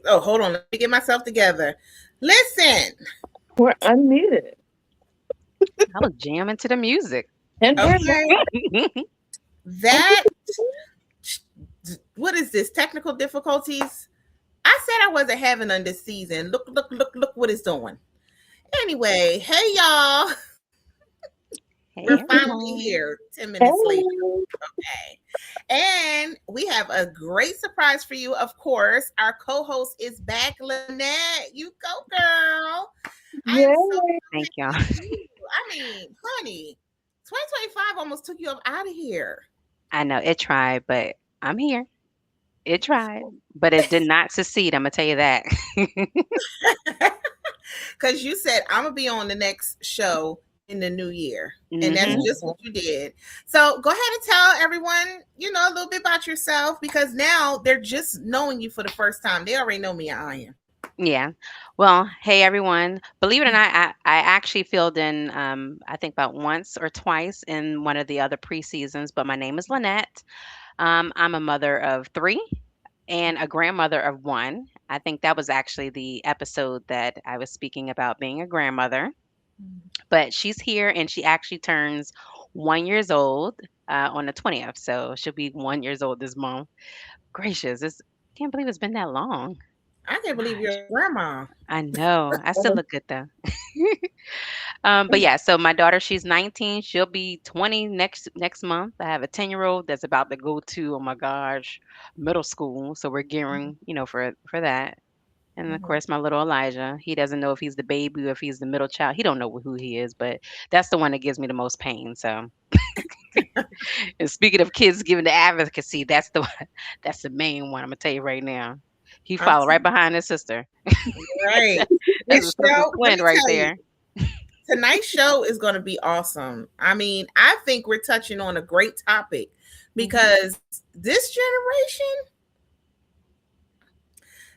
Oh, hold on. Let me get myself together. Listen. We're unmuted. I was jamming to the music. And we're Okay. not. That, what is this? Technical difficulties? I said I wasn't having on this season. Look, look, look, look what it's doing. Anyway, hey y'all. We're Hey, finally everyone. here 10 minutes later. Hey. Okay. And we have a great surprise for you. Of course, our co-host is back, Lynette. You go, girl. I am so Yay. Thank happy y'all. to see you. I mean, honey, 2025 almost took you up out of here. I know it tried, but I'm here. It tried, but it did not succeed. I'm gonna tell you that. Because you said I'm gonna be on the next show in the new year. And that's Hmm. just Mhm. what you did. So go ahead and tell everyone, a little bit about yourself because now they're just knowing you for the first time. They already know me, I am. Yeah. Well, hey everyone. Believe it or not, I actually filled in I think about once or twice in one of the other pre-seasons, but my name is Lynette. I'm a mother of three and a grandmother of one. I think that was actually the episode that I was speaking about being a grandmother. But she's here and she actually turns 1 years old on the 20th. So she'll be 1 years old this month. Gracious, it's can't believe it's been that long. I can't believe Gosh. you're a grandma. I know. I still Mhm. look good though. But yeah, so my daughter, she's 19. She'll be 20 next month. I have a 10-year-old that's about to go to, oh my gosh, middle school. So we're gearing, for that. And of Mhm. course, my little Elijah, he doesn't know if he's the baby or if he's the middle child. He don't know who he is, but that's the one that gives me the most pain. So, and speaking of kids giving the advocacy, that's the one, that's the main one. I'm gonna tell you right now. He I'm followed right behind his sister. right. That's This a sister show, let twin me right tell you, there. tonight's show is going to be awesome. I mean, I think we're touching on a great topic Hmm. because this generation,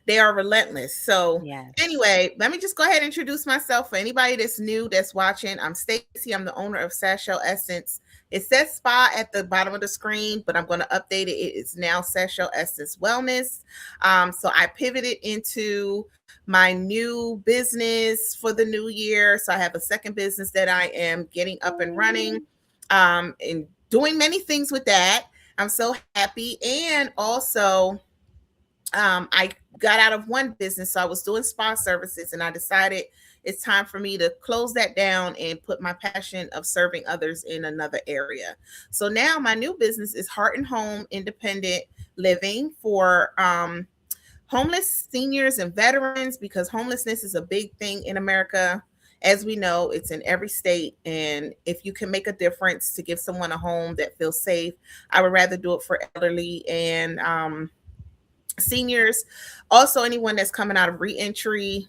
they are relentless. So, Yes. anyway, let me just go ahead and introduce myself for anybody that's new that's watching. I'm Stacy. I'm the owner of Sasho Essence. It says spa at the bottom of the screen, but I'm going to update it. It is now Sasho Essence Wellness. So I pivoted into my new business for the new year. So I have a second business that I am getting up and running, and doing many things with that. I'm so happy. And also, I got out of one business. So I was doing spa services and I decided it's time for me to close that down and put my passion of serving others in another area. So now my new business is Heart and Home Independent Living for homeless seniors and veterans because homelessness is a big thing in America. As we know, it's in every state. And if you can make a difference to give someone a home that feels safe, I would rather do it for elderly and seniors. Also, anyone that's coming out of reentry,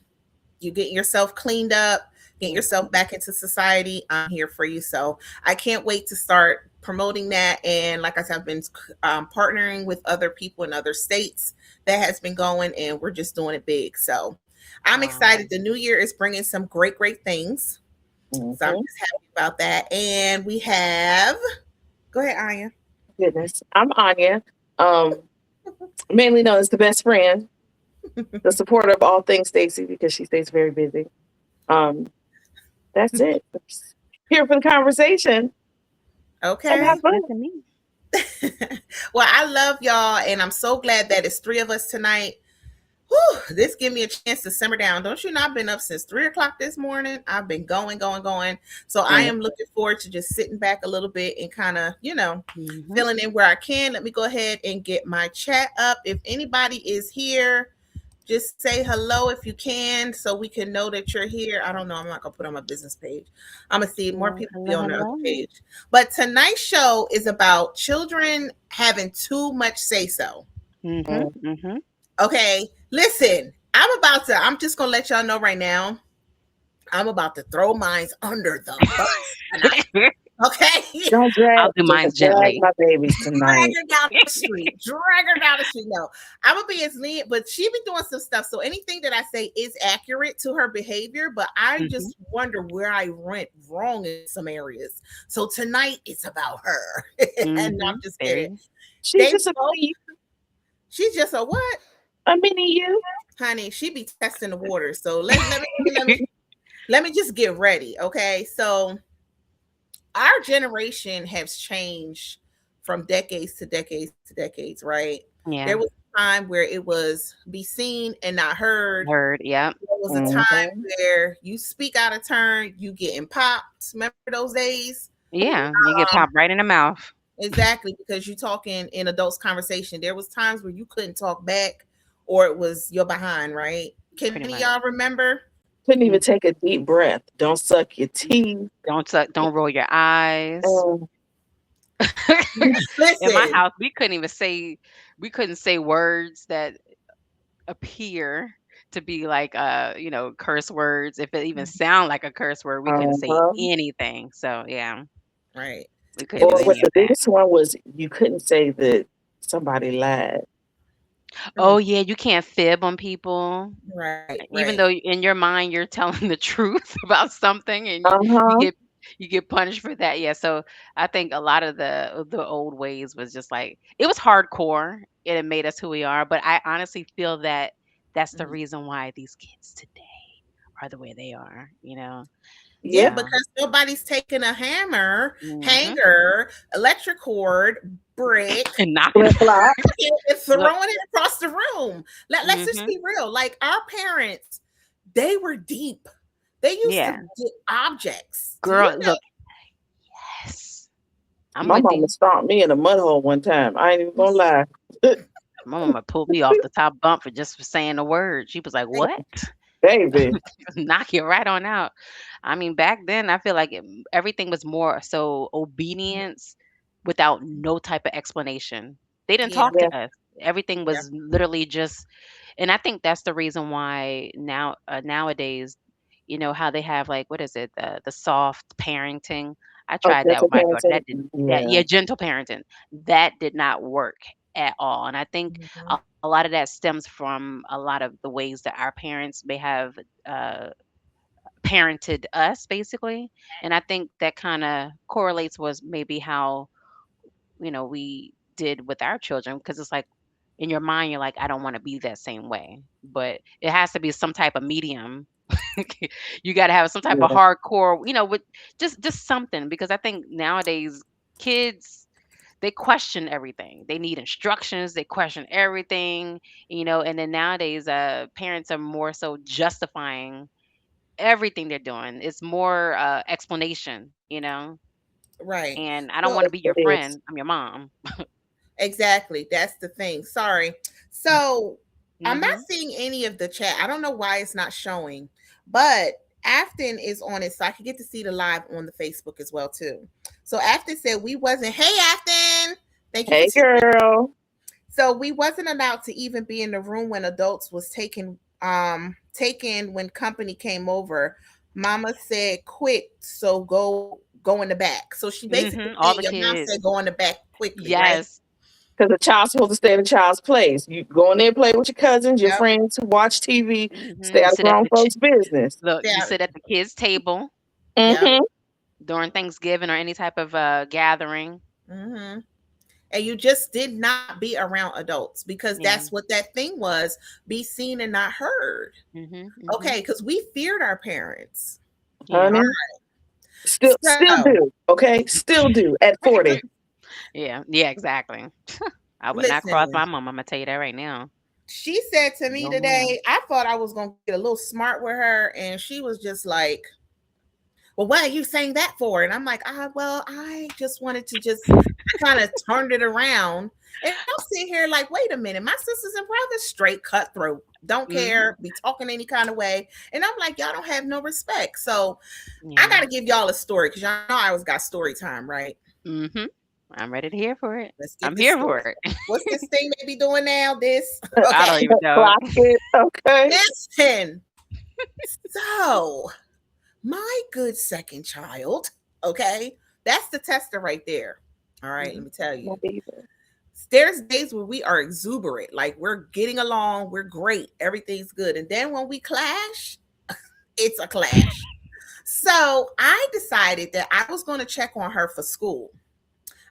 you get yourself cleaned up, get yourself Mhm. back into society. I'm here for you. So I can't wait to start promoting that. And like I said, I've been partnering with other people in other states that has been going, and we're just doing it big. So I'm excited. Wow. The new year is bringing some great, great things. So I'm Mhm. just happy about that. And we have, go ahead, Aya. Goodness. I'm Anya. Um, Mainly known as the best friend, the supporter of all things Stacy because she stays very busy. Um, that's it. Just here for the conversation and have Okay. Sounds fun. good to me. Well, I love y'all, and I'm so glad that it's three of us tonight. Whew, this give me a chance to simmer down. Don't you know I've been up since 3 o'clock this morning? I've been going, going, going. So I Mm. am looking forward to just sitting back a little bit and kind of, Hmm. filling in where I can. Let me go ahead and get my chat up. If anybody is here, just say hello if you can so we can know that you're here. I don't know. I'm not going to put on my business page. I'm going to see more Hello, people be hello, on the other hello. page. But tonight's show is about children having too much say so. Mhm, Mm. mhm. Okay, listen, I'm just going to let y'all know right now, I'm about to throw mines under the bus tonight. Okay? Don't drag, I'll do don't mine drag gently. my babies Drag tonight. her down the street. Drag her down the street. No, I'm gonna be as lenient, but she been doing some stuff. So anything that I say is accurate to her behavior, but I Mhm. just wonder where I went wrong in some areas. So tonight it's about her. And no, I'm Mhm. just kidding. Very. She's They just a both. thief. She's just a what? A mini you. honey, she be testing the water. So let me just get ready, okay? So our generation has changed from decades to decades to decades, right? There Yeah, was a time where it was be seen and not heard. heard. Yep. There was a time Mm-hmm. where you speak out of turn, you getting popped. Remember those days? Yeah, you get popped right in the mouth. Exactly, because you talking in adults conversation. There was times where you couldn't talk back, or it was you're behind, right? Can Pretty any of much. y'all remember? Couldn't even Mm, take a deep breath. Don't suck your teeth. Don't suck, don't roll your eyes. Um, In my Listen, house, we couldn't say words that appear to be like curse words. If it even sound like a curse word, we couldn't say uh-huh. anything. So yeah, right? we couldn't And do Or what any listen, of the that. biggest one was you couldn't say that somebody lied. Oh yeah, you can't fib on people. right, Even right. though in your mind you're telling the truth about something and you Uh-huh. get punished for that. Yeah, so I think a lot of the old ways was just like it was hardcore and it made us who we are, but I honestly feel that that's the Mhm. reason why these kids today are the way they are, you know. Yeah, Yep. So, because nobody's taking a hammer, mhm. hanger, electric cord, brick, And knocking Flip flop. and look, throwing it across the room. Let's just mhm. be real. Like our parents, they were deep. They used to Yeah. get objects. Do you Girl, look, yes. I'm My with mama you. stomped me in a mud hole one time. I ain't even gonna lie. My mama pulled me off the top bump for just for saying the word. She was like, "What?" Baby. Knock you right on out. I mean, back then, I feel like everything was more so obedience without no type of explanation. They didn't Yeah, talk Yeah. to us. Everything yeah. was literally just, and I think that's the reason why nowadays, how they have like what is it, the soft parenting. I Oh, tried that gentle with my daughter. parenting. That did that, Yeah. yeah, gentle parenting. That did not work at all. And I think Mhm. a lot of that stems from a lot of the ways that our parents may have uh, parented us basically, and I think that kind of correlates with maybe how we did with our children, because it's like in your mind you're like, I don't want to be that same way, but it has to be some type of medium. You got to have some type of Yeah. hardcore, with just something, because I think nowadays kids, they question everything. They need instructions, they question everything, and then nowadays parents are more so justifying everything they're doing. It's more explanation. Right. And I don't So want to be your It is. friend. I'm your mom. exactly. That's the thing. Sorry. So I'm not Mhm. seeing any of the chat. I don't know why it's not showing, but Afton is on it, so I can get to see the live on the Facebook as well too. So Afton said we wasn't. Hey Afton, thank you for Hey, tuning. girl. So we wasn't allowed to even be in the room when adults was taken when company came over. Mama said quit, so go in the back. So she basically Mhm. All saying the your mom said kids. go in the back quickly, right? Yes. Because the child's supposed to stay in the child's place. You go in there, play with your cousins, your Yep. friends, watch TV, stay Mhm. You out of sit at grown the folks' business. look. You Yeah. sit at the kids' table Yep. Mm-hmm. during Thanksgiving or any type of gathering. Hmm. And you just did not be around adults because Yeah. that's what that thing was, be seen and not heard. Mhm. Okay, Mhm. because we feared our parents. Yeah. All Honey, right. still So do. Okay, still do at 40. Yeah. Yeah. Exactly. I would not cross listen, my mom. I'm gonna tell you that right now. she said to me No, ma'am. today, I thought I was gonna get a little smart with her, and she was just like, well, what are you saying that for? And I'm like, well, I just wanted to just kind of turned it around. And I'm sitting here like, wait a minute, my sisters and brothers straight cutthroat, don't Mhm. care, be talking any kind of way. And I'm like, y'all don't have no respect. So I Yeah. gotta give y'all a story because y'all know I always got story time, right? Mhm. I'm ready to hear for it. Let's I'm get this here story. for it. What's this thing they be doing now? This I okay. don't even know. Clock it. Okay. Listen. So my good second child, okay, that's the tester right there. All right, let Mhm. me tell My you. baby. There's days where we are exuberant, like we're getting along, we're great, everything's good. And then when we clash, it's a clash. So I decided that I was going to check on her for school.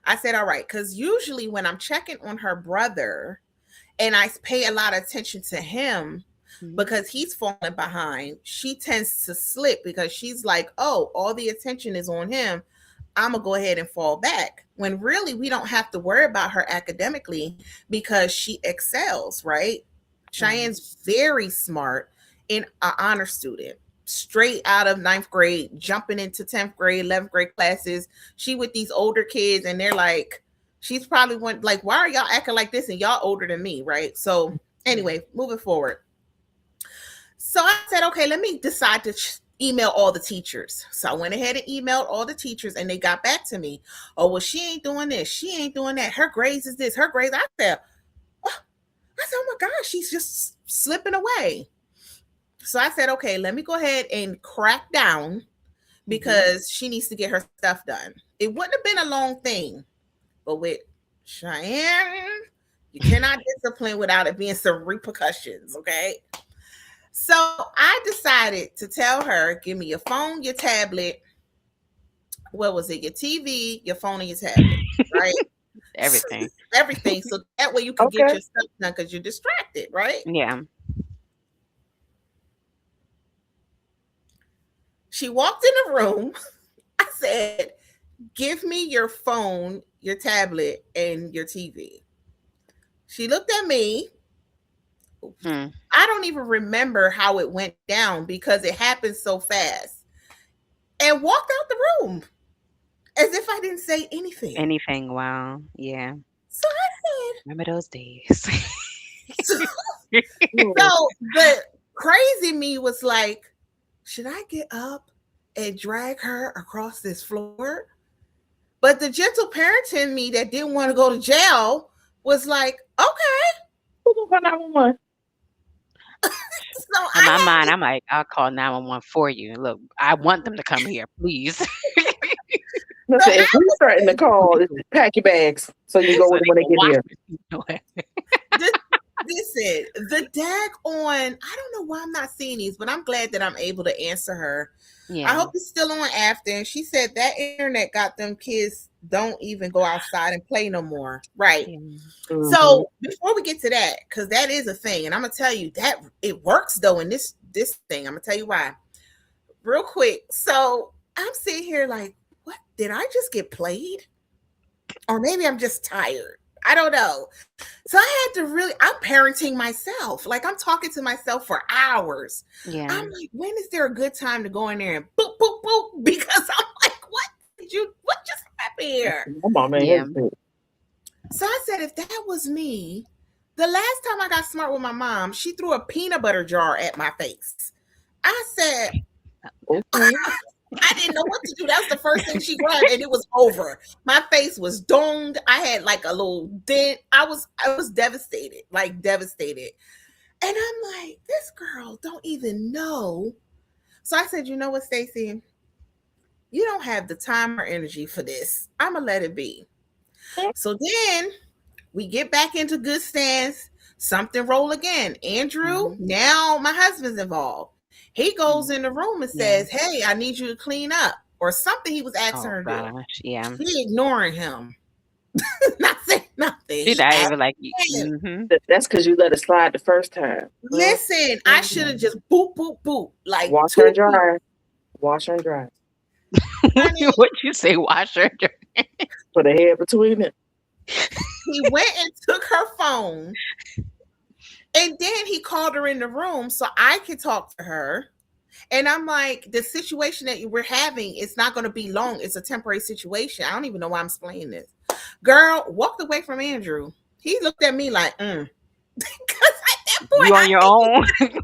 I said, all right, because usually when I'm checking on her brother, and I pay a lot of attention to him Mhm. because he's falling behind, she tends to slip because she's like, oh, all the attention is on him. I'm gonna go ahead and fall back. When really we don't have to worry about her academically because she excels, right? Right. Cheyenne's very smart and an honor student. Straight out of ninth grade, jumping into 10th grade, 11th grade classes. She with these older kids, and they're like, she's probably one like, why are y'all acting like this? And y'all older than me, right? So Yeah. anyway, moving forward. So I said, okay, let me decide to email all the teachers. So I went ahead and emailed all the teachers, and they got back to me. Oh, well, she ain't doing this. She ain't doing that. Her grades is this. Her grades. Oh, oh my gosh, she's just slipping away. So I said, okay, let me go ahead and crack down Mhm. because she needs to get her stuff done. It wouldn't have been a long thing, but with Cheyenne, you cannot discipline without it being some repercussions, okay? So I decided to tell her, give me your phone, your tablet, what was it, your TV, your phone, and your tablet, right? Everything. Everything. So that way you can get Okay. your stuff done because you're distracted, right? Yeah. She walked in the room. I said, give me your phone, your tablet, and your TV. She looked at me. Mm. I don't even remember how it went down because it happened so fast and walked out the room as if I didn't say anything. Anything. Wow. Yeah. So I Remember those days. said, Mm. so the crazy me was like, should I get up and drag her across this floor? But the gentle parent in me that didn't want to go to jail was like, okay. Who gonna call 911? So In my I mind, I'm like, I'll call 911 for you. Look, I want them to come here, please. so Listen, if we threaten to call, pack your bags so you can go So with them they when they can get watch here. it. this, listen, the dag on, I don't know why I'm not seeing these, but I'm glad that I'm able to answer her. I Yeah. hope it's still on after. And she said that internet got them kids don't even go outside and play no more. Right. Yeah. Mm-hmm. So before we get to that, because that is a thing, and I'm gonna tell you that it works though in this thing. I'm gonna tell you why. Real quick. So I'm sitting here like, what did I just get played? Or maybe I'm just tired. I don't know. So I had to really, I'm parenting myself. Like I'm talking to myself for hours. Yeah. I'm like, when is there a good time to go in there and boop, boop, boop? Because I'm like, what just happened here? My mama ain't Yeah. hesitate. So I said, if that was me, the last time I got smart with my mom, she threw a peanut butter jar at my face. I said, Okay. I didn't know what to do. That was the first thing she grabbed, and it was over. My face was domed. I had like a little dent. I was devastated, like devastated. And I'm like, this girl don't even know. So I said, you know what, Stacey? You don't have the time or energy for this. I'ma let it be. So then we get back into good stance. Something roll again. Andrew, Mhm. now my husband's involved. He goes Mhm. in the room and Yeah. says, hey, I need you to clean up. Or something he was asking Oh her to do. gosh. Yeah. She ignoring him. Not saying nothing. She He not asked even like, again. mm-hmm. That's because you let it slide the first time. Listen, I should have Mhm. just boop, boop, boop. Like Wash her two and people, dry. Wash her and dry. honey. What you say, washer? Put a head between it. He went and took her phone. And then he called her in the room so I could talk to her. And I'm like, the situation that we're having, it's not going to be long. It's a temporary situation. I don't even know why I'm explaining this. Girl walked away from Andrew. He looked at me like, because at that point, You on I your think own?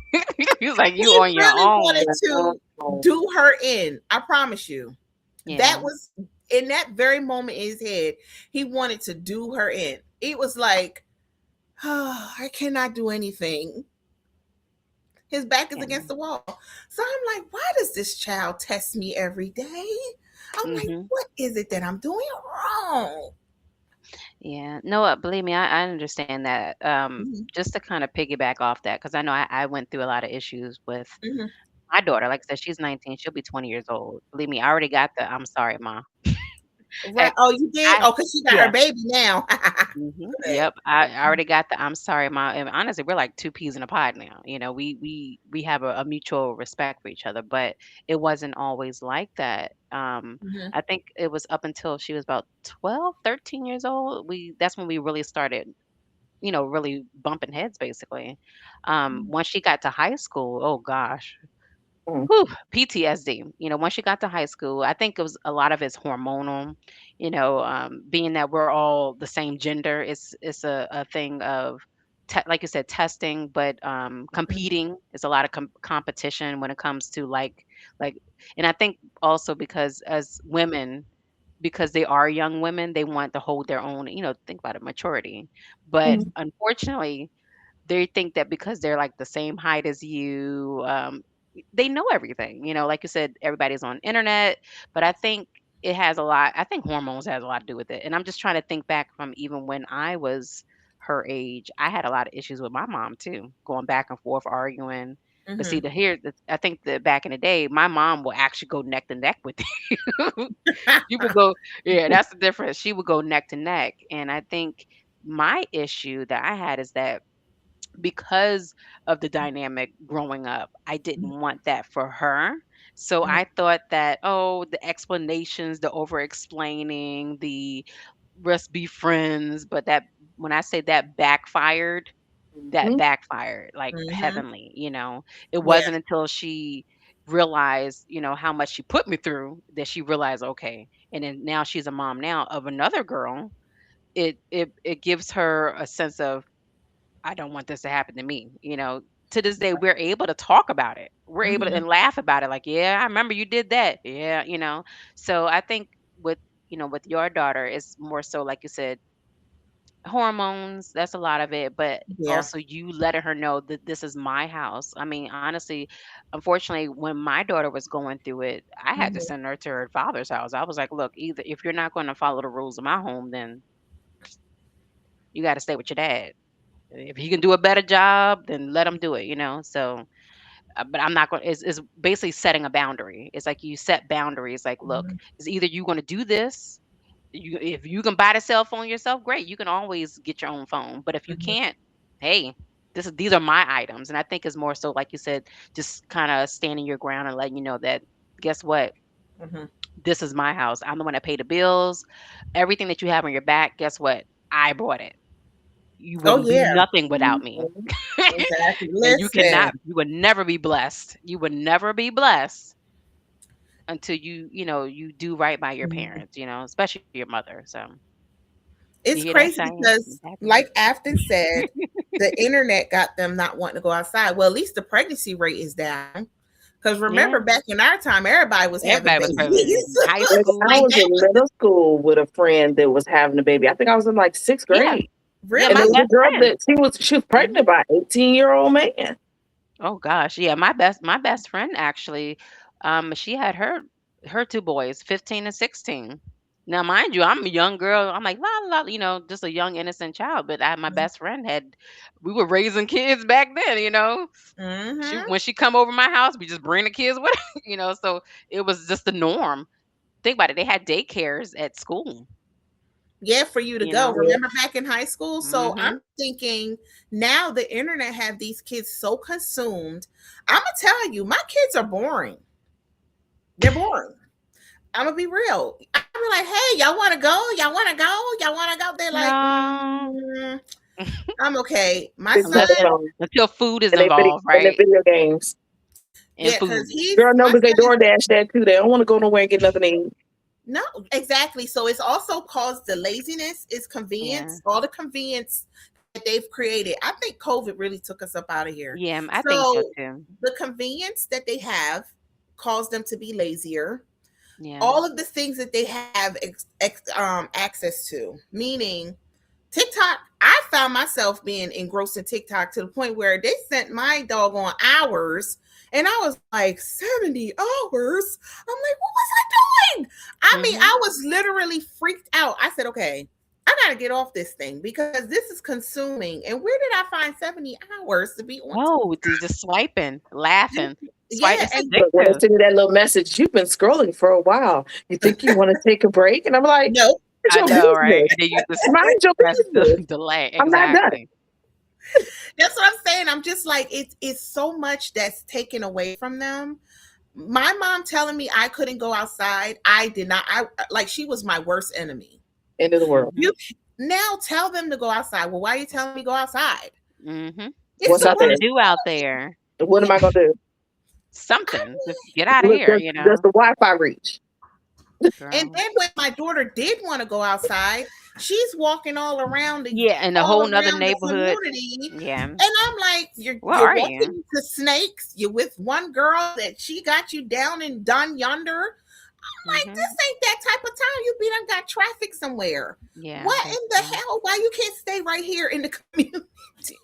He was like, you he on your really wanted own. to Oh, do her in. I promise you. That Yeah. was in that very moment in his head, he wanted to do her in. It was like, oh, I cannot do anything. His back is Yeah. against the wall. So I'm like, why does this child test me every day? I'm like, Mhm. what is it that I'm doing wrong? Yeah. No, believe me, I understand that. Mhm, Just to kind of piggyback off that, because I know I went through a lot of issues with mhm. my daughter. Like I said, she's 19. She'll be 20 years old. Believe me, I already got the I'm sorry, ma. Right. Heck, Oh, you did? I Oh, because she got her yeah. baby now. Good. Yep. I already got the I'm sorry, mom. And honestly, we're like two peas in a pod now. We have a mutual respect for each other, but it wasn't always like that. Mhm, I think it was up until she was about 12, 13 years old. That's when we really started, really bumping heads basically. mhm, Once she got to high school, oh gosh. Mm, Whew, PTSD. Once she got to high school, I think it was a lot of it's hormonal. Being that we're all the same gender, it's a thing of like you said, testing, but mhm, competing. It's a lot of competition when it comes to like, and I think also because as women, because they are young women, they want to hold their own. Think about it, maturity. But mm, unfortunately, they think that because they're like the same height as you, they know everything. Like you said, everybody's on internet, but I think it has a lot. I think hormones has a lot to do with it. And I'm just trying to think back from even when I was her age. I had a lot of issues with my mom too, going back and forth arguing. But see, mhm. I think that back in the day, my mom will actually go neck to neck with you. She would go, yeah, that's the difference. She would go neck to neck, and I think my issue that I had is that because of the dynamic growing up, I didn't want that for her. So Mhm, I thought that, oh, the explanations, the over explaining, the let's be friends, but that when I say that mhm, backfired like mhm. heavenly. It Yeah. wasn't until she realized, how much she put me through that she realized, okay. And then now she's a mom now of another girl. It gives her a sense of I don't want this to happen to me. To this day, we're able to talk about it. We're able to Mhm, and laugh about it. Like, yeah, I remember you did that. Yeah. So I think with your daughter, it's more so like you said, hormones. That's a lot of it, but yeah. also you letting her know that this is my house. I mean, honestly, unfortunately, when my daughter was going through it, I had to Mhm, send her to her father's house. I was like, look, either if you're not going to follow the rules of my home, then you got to stay with your dad. If he can do a better job, then let him do it. So, but I'm not going. It's basically setting a boundary. It's like you set boundaries. Like, look, mhm, it's either you going to do this. If you can buy the cell phone yourself, great. You can always get your own phone. But if you mhm, can't, hey, these are my items. And I think it's more so like you said, just kind of standing your ground and letting you know that guess what, mhm. this is my house. I'm the one that paid the bills. Everything that you have on your back, guess what? I bought it. You Oh, wouldn't be yeah. nothing without me. mhm, Exactly. And Listen. you would never be blessed. You would never be blessed until you do right by your Mhm. parents, especially your mother. So you It's hear that, crazy Cheyenne? because, Exactly. like Afton said, the internet got them not wanting to go outside. Well, at least the pregnancy rate is down. Because remember, Yeah. back in our time, everybody was having Everybody was pregnant babies. in high Like, I Like school. was that in was middle school with a friend that was having a baby. I think I was in like sixth Yeah. grade. Yeah, And my there really. was a best girl friend. that she was pregnant Mhm. by an 18-year-old man. Oh gosh. Yeah, my best friend actually, she had her two boys, 15 and 16. Now, mind you, I'm a young girl. I'm like, la la, just a young innocent child. But my best friend we were raising kids back then. She Mm-hmm. when she come over my house, we just bring the kids with her. So it was just the norm. Think about it. They had daycares at school, Yeah, for you to you go. know. Yeah. Remember back in high school? So I'm Mhm. thinking now the internet have these kids so consumed. I'm gonna tell you, my kids are boring. They're boring. I'm gonna be real. I'm like, hey, y'all want to go? Y'all want to go? Y'all want to go? They're like, No. I'm okay. My Big son, telephone Until food is and involved, the right? video games. And yeah, because food. he's Girl, no, my because they son is DoorDash that too. They don't want to go nowhere and get nothing to eat. no, exactly. So it's also caused the laziness, it's Yeah. convenience, all the convenience that they've created. I think COVID really took us up out of here. Yeah, I think so So too. the convenience that they have caused them to be lazier. Yeah. All of the things that they have access to, meaning TikTok, I found myself being engrossed in TikTok to the point where they sent my doggone hours. And I was like, 70 hours? I'm like, what was I doing? I mean, Mhm. I was literally freaked out. I said, okay, I got to get off this thing because this is consuming. And where did I find 70 hours to be on? Oh, just swiping, laughing. Swipe. Yeah, It's and But when they addictive. send me that little message, you've been scrolling for a while. You think you want to take a break? And I'm like, no, it's I your know, right? business. And then you just Mind your press the business. delay. I'm not done. Exactly. that's what I'm saying. I'm just like, it's so much that's taken away from them. My mom telling me I couldn't go outside. I did not. I like she was my worst enemy. End of the world. Hmm. You now tell them to go outside. Well, why are you telling me to go outside? Hmm. It's What's the Something out to there? worst do out there. What am I gonna do? I Something. Just mean, get out of Look, here, does the Wi-Fi reach? and girl. then when my daughter did want to go outside, she's walking all around Yeah, in a all whole nother around the neighborhood. community. Yeah. And I'm like, Where you're are walking you? into snakes. You're with one girl that she got you down and done yonder. Like, Hmm. this ain't that type of time. You be done got traffic somewhere. Yeah, What in that's the true. hell? Why you can't stay right here in the community?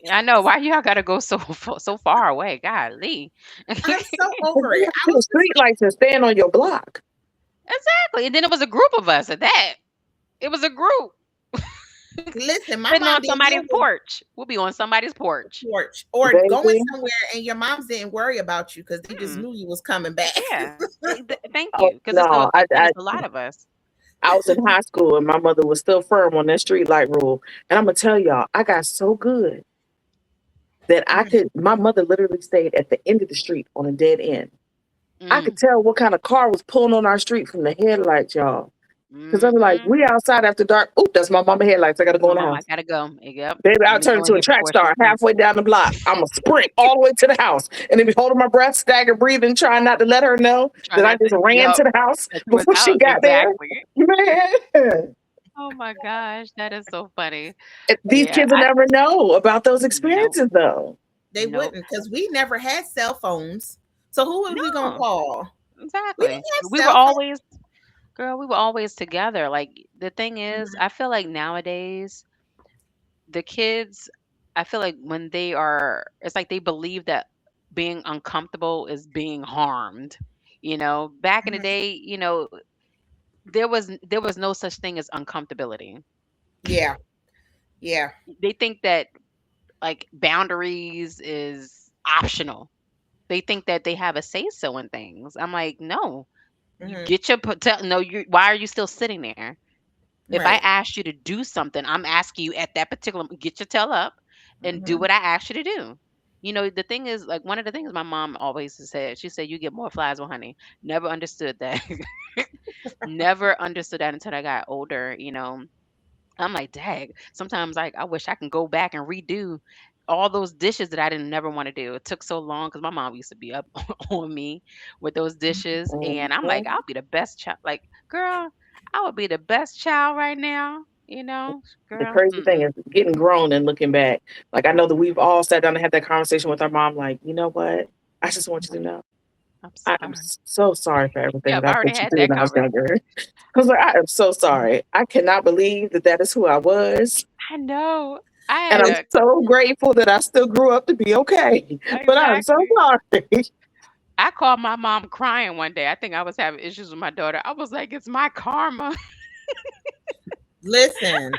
I know. Why y'all gotta go so far away? Golly. I'm so But over you it. have I to the was just street lights and stand on your block. Exactly. And then it was a group of us at that. It was a group like, listen, my sitting mom on didn't somebody's deal with porch. We'll be on somebody's porch. porch or going Baby. somewhere and your moms didn't worry about you because they just Mm, knew you was coming back. yeah. Thank Oh you. Because it's no, again, it's a lot of us. I was in high school and my mother was still firm on that street light rule. And I'm gonna tell y'all, I got so good that Mm, my mother literally stayed at the end of the street on a dead end. I could Mm, tell what kind of car was pulling on our street from the headlights, y'all. Because I'm like, mm-mm. we outside after dark. Oop, that's my mama headlights. I gotta go My in the mama, I house. gotta go. Yep. Baby, I'll Let me turn go in into a here track before she star comes. halfway down the block. I'm gonna sprint all the way to the house and then be holding my breath, stagger breathing, trying not to let her know Try that I not to. just ran Yep. to the house That you was before she out. got there. Exactly. Man, Oh my gosh, that is so funny. these Yeah. kids will never know about those Nope. experiences though. they Nope. wouldn't because we never had cell phones. So who was we gonna No. call? We Exactly. didn't have We were cell phones. always, girl. We were always together. Like the thing is, I feel like nowadays the kids, I feel like when they are, it's like they believe that being uncomfortable is being harmed. Back in the Mhm. day, there was no such thing as uncomfortability. Yeah, yeah. They think that like boundaries is optional. They think that they have a say so in things. I'm like, no, you Hmm. get your no. You Why are you still sitting there? If I Right. asked you to do something, I'm asking you at that particular get your tail up and do Hmm. what I asked you to do. The thing is, like one of the things my mom always said, she said, you get more flies with honey. Never understood that. Never understood that until I got older. I'm like, dang, sometimes like I wish I can go back and redo all those dishes that I didn't never want to do. It took so long because my mom used to be up on me with those dishes. And I'm like, Mhm. I'll be the best child. Like, girl, I would be the best child right now. The Girl. crazy thing Mm-mm. is getting grown and looking back. Like I know that we've all sat down and had that conversation with our mom. Like, you know what? I just want you to know I'm I am sorry. so sorry for everything Yeah, I've that I already put you had through that when I was conversation. younger. I was like, I am so sorry. I cannot believe that that is who I was. I know. I And had I'm a so grateful that I still grew up to be okay. But I'm so exactly. sorry. I called my mom crying one day. I think I was having issues with my daughter. I was like, it's my karma. Listen,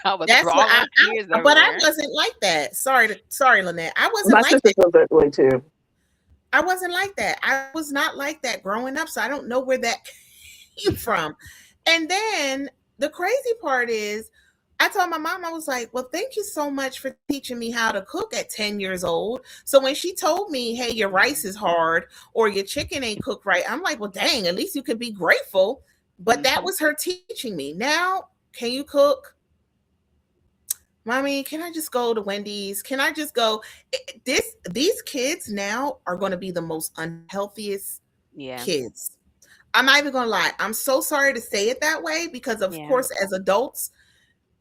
I was that's what brawling, tears but I everywhere. wasn't like that. Sorry, Lynette. I wasn't My like sister that. feels that way too. I wasn't like that. I was not like that growing up. So I don't know where that came from. And then the crazy part is, I told my mom, I was like, well, thank you so much for teaching me how to cook at 10 years old. So when she told me, hey, your rice is hard or your chicken ain't cooked right, I'm like, well, dang, at least you could be grateful. But that Mm-hmm. was her teaching me. Now, can you cook? Mommy, can I just go to Wendy's? Can I just go? These kids now are going to be the most unhealthiest Yeah. kids. I'm not even going to lie. I'm so sorry to say it that way because, of Yeah. course, as adults,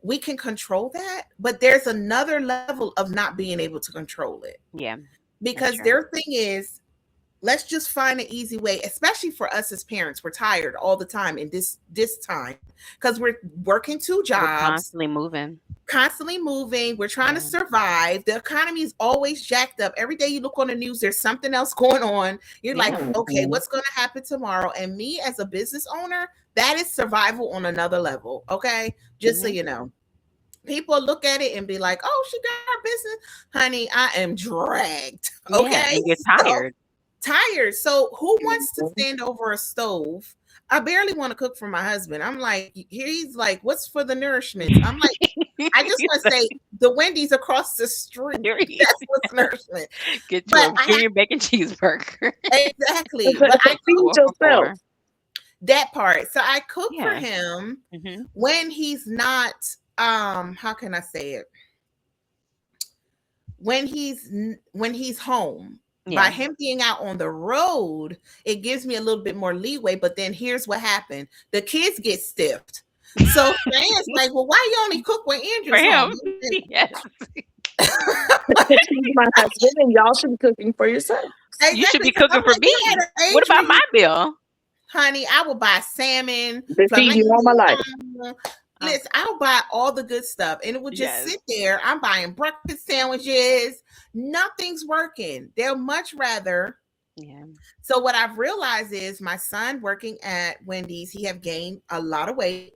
we can control that, but there's another level of not being able to control it Yeah. That's because true. their thing is, let's just find an easy way, especially for us as parents. We're tired all the time in this time because we're working two We're jobs, constantly moving. constantly moving. We're trying to Yeah. survive. The economy is always jacked up. Every day you look on the news, there's something else going on. You're like, Yeah. okay, Mhm. what's going to happen tomorrow? And me as a business owner, that is survival on another level. Okay. Just so Hmm. you know, people look at it and be like, oh, she got her business. Honey, I am dragged. Yeah. Okay. And you're So tired. tired. So who wants to Mhm. stand over a stove? I barely want to cook for my husband. I'm like, he's like, what's for the nourishments? I'm like, I just want to say the Wendy's across the street. Period. That's what's nourishment. Get you But a I junior bacon cheeseburger. have exactly, but I Feed Four for yourself. four. that part. So I cook for Yeah. him Hmm. when he's not how can I say it? When he's home. By Yeah. him being out on the road, it gives me a little bit more leeway. But then here's what happened: the kids get stiffed. So Diane's like, "Well, why you only cook when For Andrew's home?" him. Yes. Because he's my husband, and y'all should be cooking for yourself. You should Exactly, be because I'm cooking for like, you had me. an What age where about my you, bill? honey, I will buy salmon, Been filet feeding you all my life. mignon. Um, Listen, I'll buy all the good stuff, and it would just yes. sit there. I'm buying breakfast sandwiches. Nothing's working. They'll much rather. Yeah. So what I've realized is my son working at Wendy's, he have gained a lot of weight.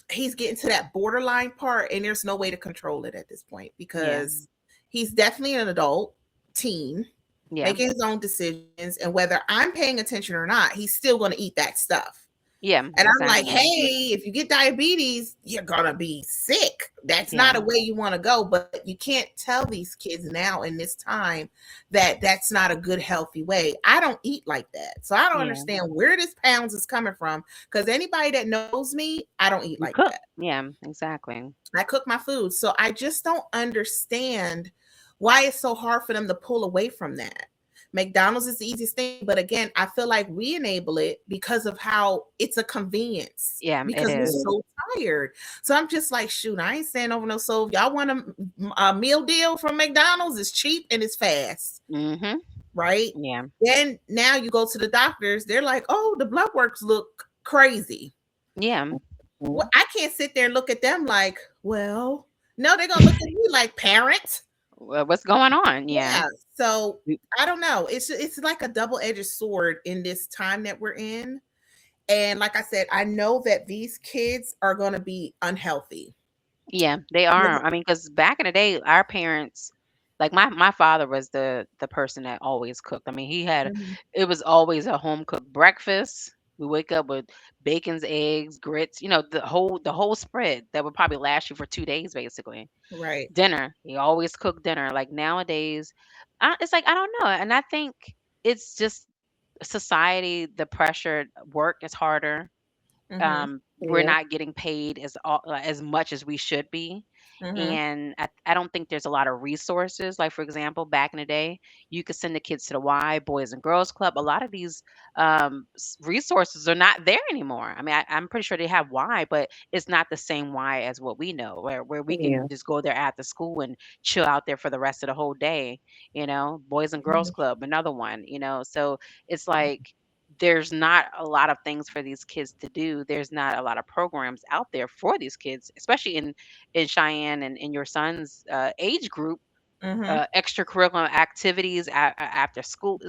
He's getting to that borderline part, and there's no way to control it at this point Yeah. because he's definitely an adult teen Yeah. making his own decisions, and whether I'm paying attention or not, he's still going to eat that stuff. Yeah. And I'm like, Exactly. hey, if you get diabetes, you're gonna be sick. That's Yeah. not a way you want to go. But you can't tell these kids now in this time that that's not a good, healthy way. I don't eat like that, so I don't Yeah. understand where this pounds is coming from. Because anybody that knows me, I don't eat You like cook. that. Yeah. Exactly. I cook my food, so I just don't understand why it's so hard for them to pull away from that. McDonald's is the easiest thing, but again, I feel like we enable it because of how it's a convenience Yeah. It because we're is. so tired. So I'm just like, shoot, I ain't saying over no soul. Y'all want a meal deal from McDonald's? It's cheap and it's fast, Mm-hmm. right? Yeah. Then now you go to the doctors, they're like, oh, the blood works look crazy. Yeah. Well, I can't sit there and look at them like, well, no, they're gonna look at me like parent. What's going on? Yeah. Yeah. So I don't know. It's like a double-edged sword in this time that we're in. And like I said, I know that these kids are gonna be unhealthy. Yeah, they are. I mean, because back in the day, our parents, like my father was the person that always cooked. I mean, Mhm. it was always a home cooked breakfast. We wake up with bacon's, eggs, grits, the whole spread that would probably last you for 2 days, basically. Right. Dinner, he always cooked dinner. Like nowadays, it's like I don't know, and I think it's just society. The pressure, work is harder. Mm-hmm. We're Yeah. not getting paid as much as we should be, Mm-hmm. and I don't think there's a lot of resources. Like for example, back in the day, you could send the kids to the Y Boys and Girls Club. A lot of these resources are not there anymore. I mean, I'm pretty sure they have Y, but it's not the same Y as what we know, where we can Yeah. just go there after school and chill out there for the rest of the whole day. Boys and Girls Club, another one. So it's like there's not a lot of things for these kids to do. There's not a lot of programs out there for these kids, especially in Cheyenne and in your son's age group. Mm-hmm. Extracurricular activities after school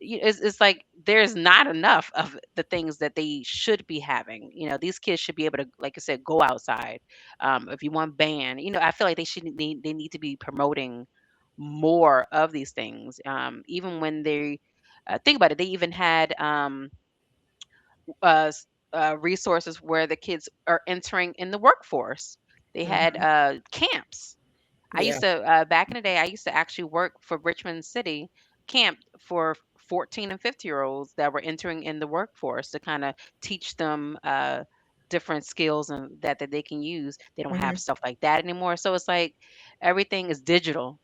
it's like there's not enough of the things that they should be having. These kids should be able to, like I said, go outside. If you want band, I feel like they need to be promoting more of these things. Even when they think about it, they even had resources where the kids are entering in the workforce. They had Mm-hmm. camps. I Yeah. used to back in the day. I used to actually work for Richmond City camp for 14 and 50-year-olds that were entering in the workforce to kind of teach them different skills and that they can use. They don't have Mm-hmm. stuff like that anymore. So it's like everything is digital,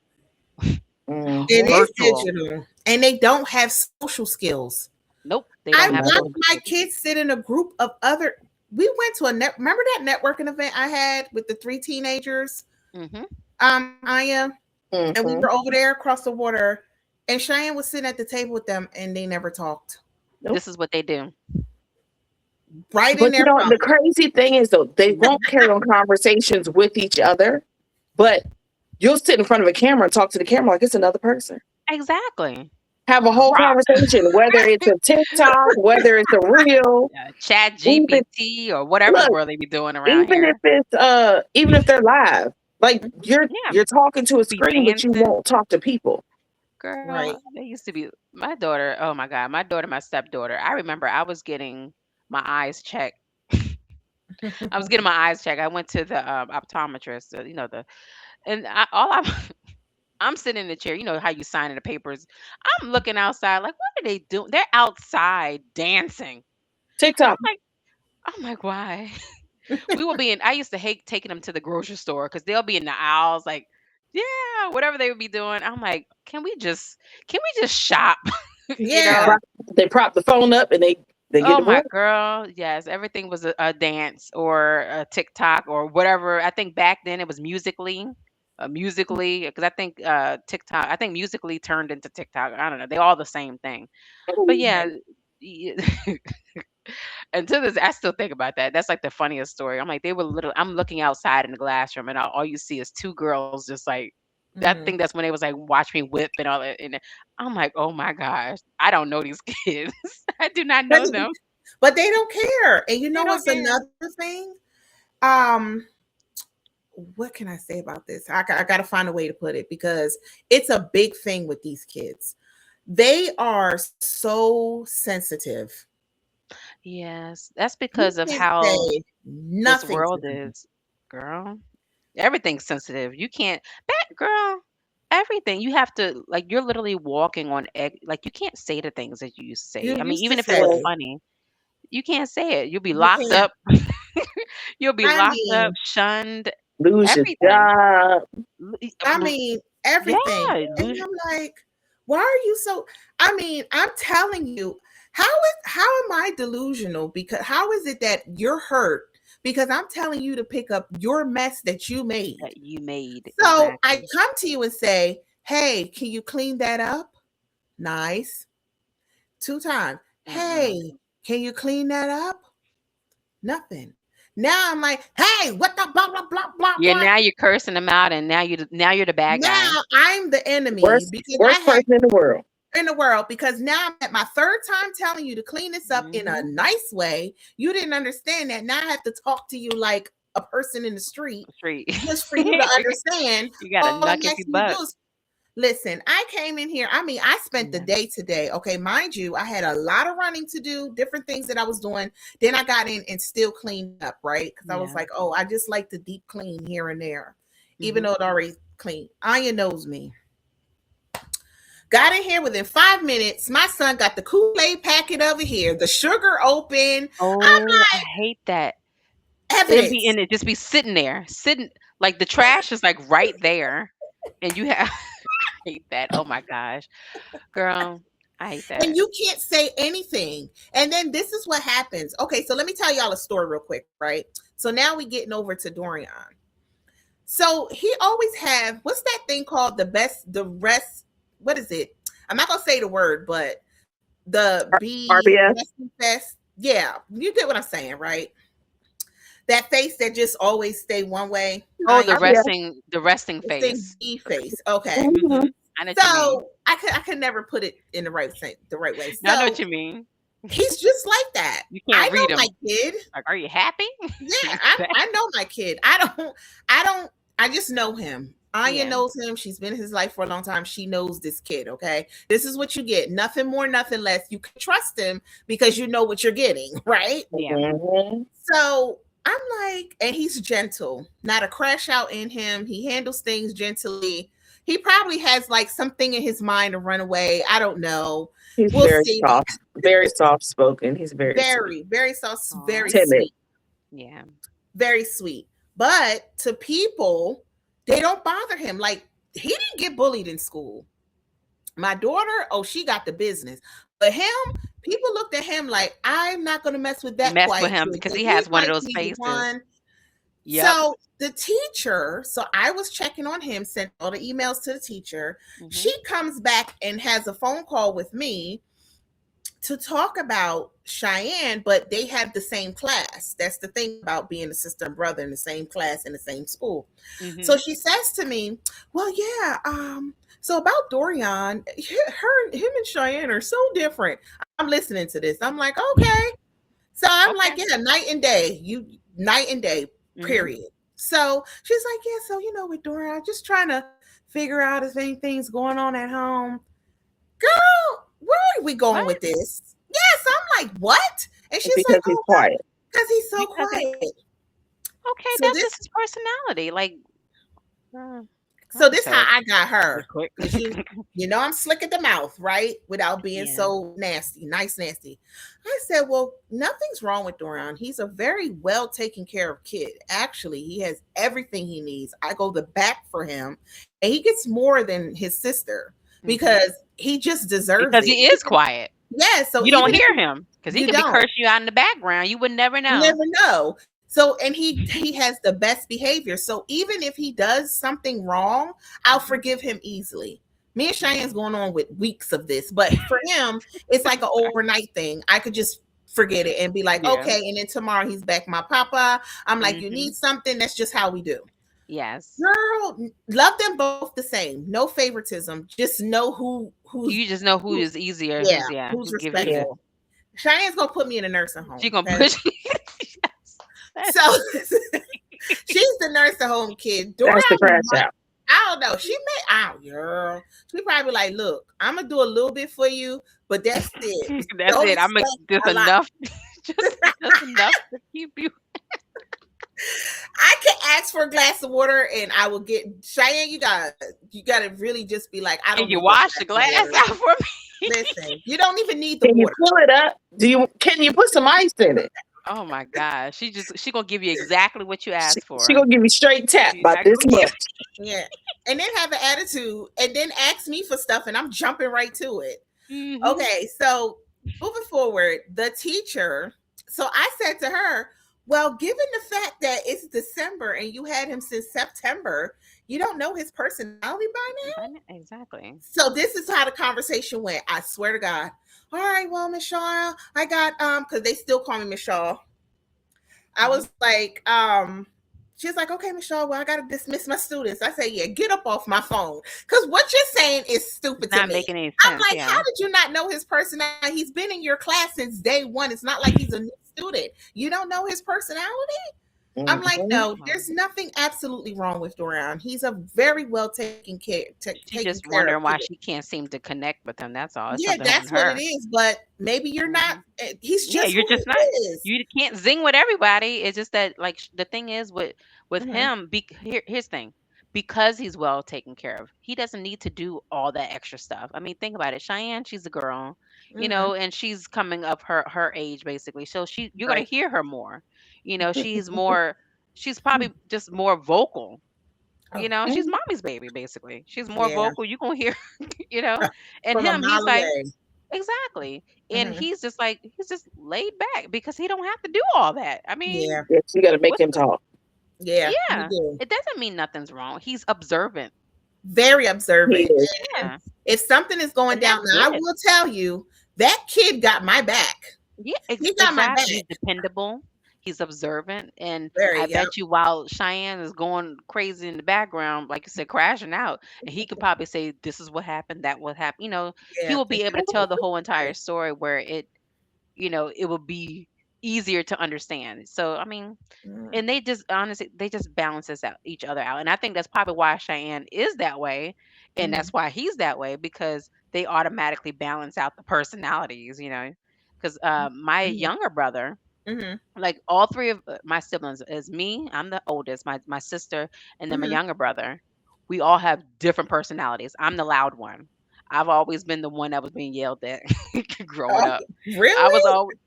It Mm-hmm. is virtual. digital, and they don't have social skills. Nope, they I don't have watched No. social my skills. kids sit in a group of other. We went to a remember that networking event I had with the three teenagers, Hmm. Aya, and we Mm-hmm. were over there across the water, and Cheyenne was sitting at the table with them, and they never talked. Nope. This is what they do. Right in But their the phone. crazy thing is though, they won't carry on conversations with each other, but you'll sit in front of a camera and talk to the camera like it's another person. Exactly. Have a whole Rock. conversation, whether it's a TikTok, whether it's a reel, Chat even GPT or whatever the look, world they be doing around here. even if they're live, like you're Yeah, you're talking to a be screen, but you dancing. won't talk to people. Right. Girl, they used to be my daughter. Oh my God, my daughter, my stepdaughter. I remember I was getting my eyes checked. I was getting my eyes checked. I went to the optometrist. And all I I'm sitting in the chair. You know how you sign in the papers. I'm looking outside, like, what are they doing? They're outside dancing. TikTok. I'm like, why? We will be in. I used to hate taking them to the grocery store because they'll be in the aisles, like, yeah, whatever they would be doing. I'm like, can we just shop? you know? Yeah. They prop the phone up and they get Oh to my work. girl, yes, everything was a dance or a TikTok or whatever. I think back then it was Musically, because I think TikTok, I think Musically turned into TikTok. I don't know. They all the same thing. But yeah, Right. y- and to this, I still think about that. That's like the funniest story. I'm like, they were literally. I'm looking outside in the classroom, and all you see is two girls just like. I think Mhm. that's when they was like watch me whip and all that. And I'm like, oh my gosh, I don't know these kids. I do not But know them. they don't care. And you They know don't what's care. another thing? Um, what can I say about this? I got to find a way to put it because it's a big thing with these kids. They are so sensitive. Yes, that's You because of can't how say this nothing to world them. is, girl. Everything's sensitive. You can't, that girl. Everything you have to like. You're literally walking on egg. Like you can't say the things that you used to You say. I mean, used to even if it was say, Yeah. funny, you can't say it. You'll be you locked can't. up. You'll be I locked up, mean, shunned. Lose your Everything. job. I mean, everything. Yeah, And I'm like, why are you so I mean, I'm telling you, how am I delusional? Because how is it that you're hurt? Because I'm telling you to pick up your mess that you made. that you made So I exactly. come to you and say, hey, can you clean that up? Nice. Two times. Mm-mm. Hey, can you clean that up? Nothing. Now I'm like, hey, what the blah blah blah blah Yeah, blah. now you're cursing them out, and now you're the bad guy. Now I'm the enemy Worst because I worst had person in the world. in the world because now I'm at my third time telling you to clean this up in a Hmm. nice way. You didn't understand that. Now I have to talk to you like a person in the street Street. just for you to understand You gotta all I'm knuck if you asking you to do buck. is listen. I came in here. I mean, I spent the Yeah. day today. Okay, mind you, I had a lot of running to do, different things that I was doing. Then I got in and still cleaned up, right? Because I was Yeah. like, oh, I just like to deep clean here and there, even Hmm. though it already clean. Anya knows me. Got in here within 5 minutes. My son got the Kool-Aid packet over here, the sugar open. I'm Oh, I hate that. It'll be evidence. in it, just be sitting there, sitting like the trash is like right there, and you have I hate that. Oh my gosh, girl, I hate And that. you can't say anything. And then this is what happens. Okay, so let me tell y'all a story real quick, right? So now we getting over to Dorian. So he always have what's that thing called the rest, what is it? I'm not gonna say the word, but the B RBS. resting fest. Yeah, you get what I'm saying, right? That face that just always stay one way. Oh, the Anya, RBS. resting the thing face. B face. Okay. Mhm. Hmm. I know what you mean. So I could never put it in the right way. No, I know what So you mean. he's just like that. You I can't read know my them. kid. Like, are you happy? Yeah, I know my kid. I don't I just know him. Anya Yeah, knows him. She's been in his life for a long time. She knows this kid, okay? This is what you get. Nothing more, nothing less. You can trust him because you know what you're getting, right? yeah, Mhm. So I'm like, and he's gentle, not a crash out in him. He handles things gently. He probably has like something in his mind to run away. I don't know. He's We'll see. very soft spoken. He's very sweet, Very, very soft, very oh, timid. sweet, yeah. very sweet. But to people, they don't bother him. Like he didn't get bullied in school. My daughter, oh, she got the business. But him, people looked at him like, I'm not going to mess with that Mess with quiet him kid. because So he he has one of might those be the faces. one. Yep. So the teacher, so I was checking on him, sent all the emails to the teacher. Hmm. She comes back and has a phone call with me to talk about Cheyenne, but they have the same class. That's the thing about being a sister and brother in the same class in the same school. So Hmm. she says to me, well, yeah, so about Dorian, him and Cheyenne are so different. I'm listening to this. I'm like, okay. So I'm like, Okay. yeah, night and day. You night and day, Hmm. period. So she's like, yeah, so with Dorian, I'm just trying to figure out if anything's going on at home. girl, where are we going What? with this? Yes, I'm like, what? And she's like, because he's oh, quiet. because he's so Because he quiet. okay, So that's this just his personality. Like, uh, so I'm this how shut I got real her. quick. Cause you know I'm slick at the mouth, right? Without being Yeah. so nasty, nice nasty. I said, well, nothing's wrong with Duran. He's a very well taken care of kid. Actually, he has everything he needs. I go the back for him, and he gets more than his sister Hmm. because he just deserves Because it. he is quiet. Yeah, so You don't even if hear him because he you could be don't, cursing you out in the background. You would never you know. never know. So, and he has the best behavior. So even if he does something wrong, I'll Hmm. forgive him easily. Me and Cheyenne's Hmm. going on with weeks of this, but for him, it's like an overnight thing. I could just forget it and be like, Yeah. okay. And then tomorrow he's back, my papa. I'm like, you Hmm. need something. That's just how we do. Yes. Girl, love them both the same. No favoritism. Just know You just know who who is easier, yeah, who who's gives you the Yeah. respectful. Cheyenne's gonna put me in a nursing she home. gonna Okay. push you. Yes. So That's she's the nursing home kid. Dora, That's the crash out. I don't know. She may, out, girl. She probably like, look, I'm gonna do a little bit for you, but that's it. that's Don't it. I'm expect just a lot. enough, just enough to keep you. I can ask for a glass of water, and I will get Cheyenne. You gotta really just be like, I Can don't you need this wash glass the of glass water. out for me? Listen, you don't even need the Can you water. pull it up? Can you put some ice in it? Oh my gosh, she gonna give you exactly what you She, asked she for. gonna give me straight tap She's about not this gonna give. much. Yeah, and then have an attitude, and then ask me for stuff, and I'm jumping right to it. Hmm. Okay, so moving forward, the teacher. So I said to her, well, given the fact that it's December and you had him since September, you don't know his personality by now. Exactly. So this is how the conversation went. I swear to God. All right, well, Michelle, I got because they still call me Michelle. I Hmm. was like, she's like, okay, Michelle, well, I gotta dismiss my students. I say, yeah, get up off my phone. Because what you're saying is It's stupid to not me. making any I'm sense. like, how Yeah. did you not know his personality? He's been in your class since day one. It's not like he's a new student. You don't know his personality? I'm like, Mhm. no, Well, there's nothing absolutely wrong with Dorian. He's a very well she taken just care of wondering why kid. she can't seem to connect with him. That's all. It's Yeah, something on that's what it her. is. But maybe you're not. Hmm. He's Yeah, just you're who just not. he is. You can't zing with everybody. It's just that, like, the thing is with Hmm. him. Here's the thing. Because he's well taken care of, he doesn't need to do all that extra stuff. I mean, think about it. Cheyenne, she's a girl, Hmm. and she's coming up her age basically. So you're gonna Right. hear her more. She's probably just more vocal. Oh, She's Mhm. mommy's baby basically. She's more yeah. vocal. You gonna hear, you know. And From a him, he's mile like, away. exactly. And Hmm. he's just laid back because he don't have to do all that. I mean, Yeah. Yes, you got to make what's him talk. Yeah. You yeah. do. It doesn't mean nothing's wrong. He's observant. Very He observant. is. And Yeah. if something is going And down, that's now I good. will tell you that kid got my back. Yeah, He got my exactly. He's back. dependable. He's observant. And I Very. Yep. bet you while Cheyenne is going crazy in the background, like you said, crashing out, and he could probably say, this is what happened, that what happened. He Yeah. will be able to tell the whole entire story where it will be easier to understand. So, I mean, Mhm. and they just honestly they just balances out each other out, and I think that's probably why Cheyenne is that way, and Mhm. that's why he's that way because they automatically balance out the personalities. Because my Mhm. younger brother, Mhm. like all three of my siblings, is me. I'm the oldest. My sister, and then my Mhm. younger brother. We all have different personalities. I'm the loud one. I've always been the one that was being yelled at growing Oh, up. I was really? always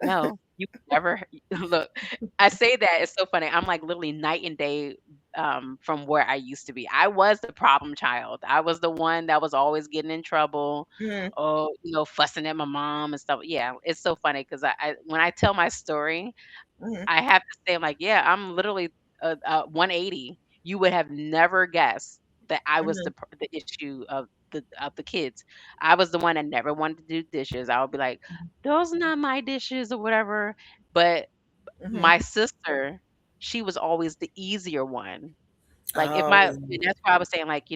no, you never look. I say that it's so funny. I'm like literally night and day from where I used to be. I was the problem child. I was the one that was always getting in trouble. Mhm. Oh, fussing at my mom and stuff. Yeah, it's so funny because I when I tell my story, Mhm. I have to say, I'm like, yeah, I'm literally 180. You would have never guessed that I was Mhm. the issue of the kids. I was the one that never wanted to do dishes. I would be like, those are not my dishes or whatever. But Mhm. my sister, she was always the easier one. Like if Oh, and that's why I was saying, like,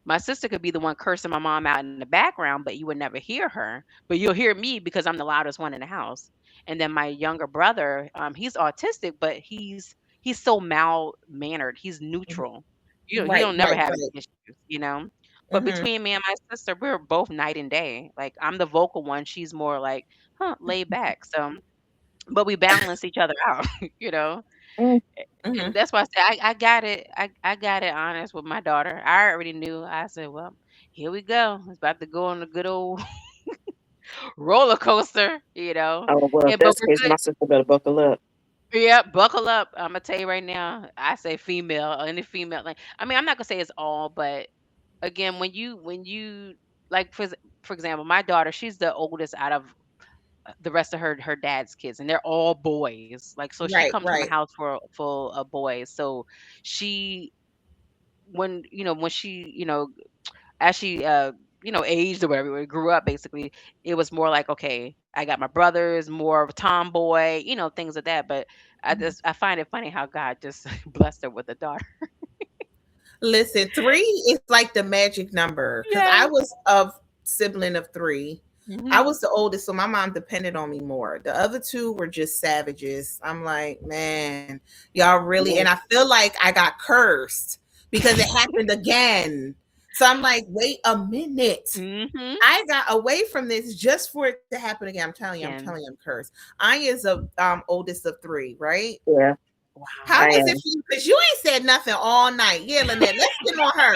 my sister could be the one cursing my mom out in the background, but you would never hear her. But you'll hear me because I'm the loudest one in the house. And then my younger brother, he's autistic, but he's so mild mannered. He's mhm. neutral. You Right, don't never right, have any right. issues. But Mhm. between me and my sister, we're both night and day. Like I'm the vocal one, she's more like, laid back. So, but we balance each other out, you know. Mm, And Mhm. that's why I said I got it. I got it honest with my daughter. I already knew. I said, well, here we go. It's about to go on a good old roller coaster, you know. oh well, if And but that's the we're case, good. my sister better buckle up. Yeah, buckle up. I'm gonna tell you right now. I say female, any female. Like, I mean, I'm not gonna say it's all, but again, when you like for example, my daughter, she's the oldest out of the rest of her dad's kids, and they're all boys. Like, so she Right, comes from a right. house full of boys. So she when she as she aged or whatever, grew up basically, it was more like, okay, I got my brothers, more of a tomboy, things of that. But Mhm. I find it funny how God just blessed her with a daughter. Listen, 3 is like the magic number because I Yeah. was of sibling of 3. I Hmm. was the oldest, so my mom depended on me more. The other 2 were just savages. I'm like, man, y'all really, and Mm, I feel like I got cursed because it happened again. So I'm like, wait a minute. Hmm. I got away from this just for it to happen again. I'm telling Again. you, I'm cursed. Anya's the oldest of 3, right? yeah, How Wow. I was it am. for you? Because you ain't said nothing all night. Yeah, Lynette, let's get on her.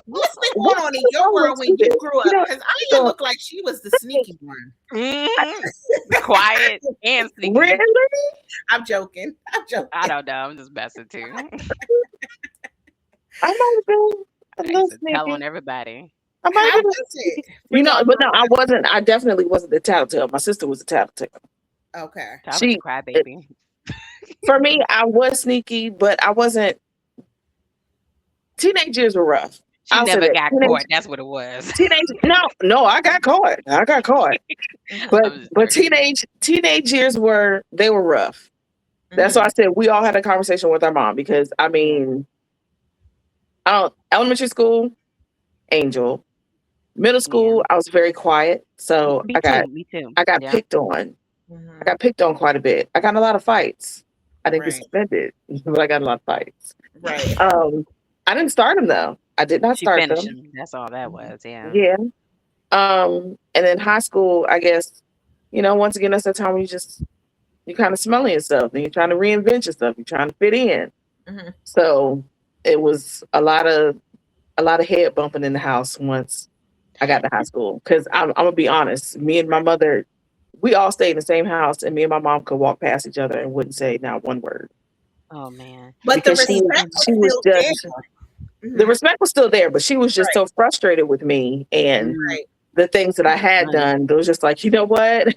What's been What's going on in your wrong with world when you you? grew You up? know, Because you Aya go, looked like she was the sneaky one. Hmm. Quiet and sneaky. really? I'm joking. I'm I joking. don't know. I'm just messing too. I might have been a I little used to tell on sneaky. everybody. I might How have been a was little it sneaky. for y'all But no, growing I wasn't. I definitely wasn't the tattletale. My sister was the tattletale. up? Okay. I was a She, it- crybaby. for me, I was sneaky, but I wasn't. Teenage years were rough. She I'll say never that. got caught. That's what it was. No, I got caught. I got caught. Mm-hmm. But I'm just but joking. teenage years were rough. That's why Mm-hmm. I said we all had a conversation with our mom because I Yeah. mean, I don't elementary school, angel. Middle Yeah. school, I was very quiet. So Me too. Me too. I got Yeah. picked on. I Mm-hmm. got picked on quite a bit. I got in a lot of fights. I didn't get Right. suspended, but I got in a lot of fights. Right. Um, I didn't start them though. I did not She start finished them. him. That's all that Mm-hmm. was. Yeah. Yeah. And then high school, I guess, once again, that's the time when you kind of smelling yourself and you're trying to reinvent yourself. You're trying to fit in. Mm-hmm. So it was a lot of head bumping in the house once I got to high school. Because I'm gonna be honest, me and my mother, we all stayed in the same house, and me and my mom could walk past each other and wouldn't say not one word Oh man. But the because See. respect was she was still just there. the Mm-hmm. respect was still there, but she was just Right. so frustrated with me and Mm, Right. the things that I had funny. done. It was just like, you know what?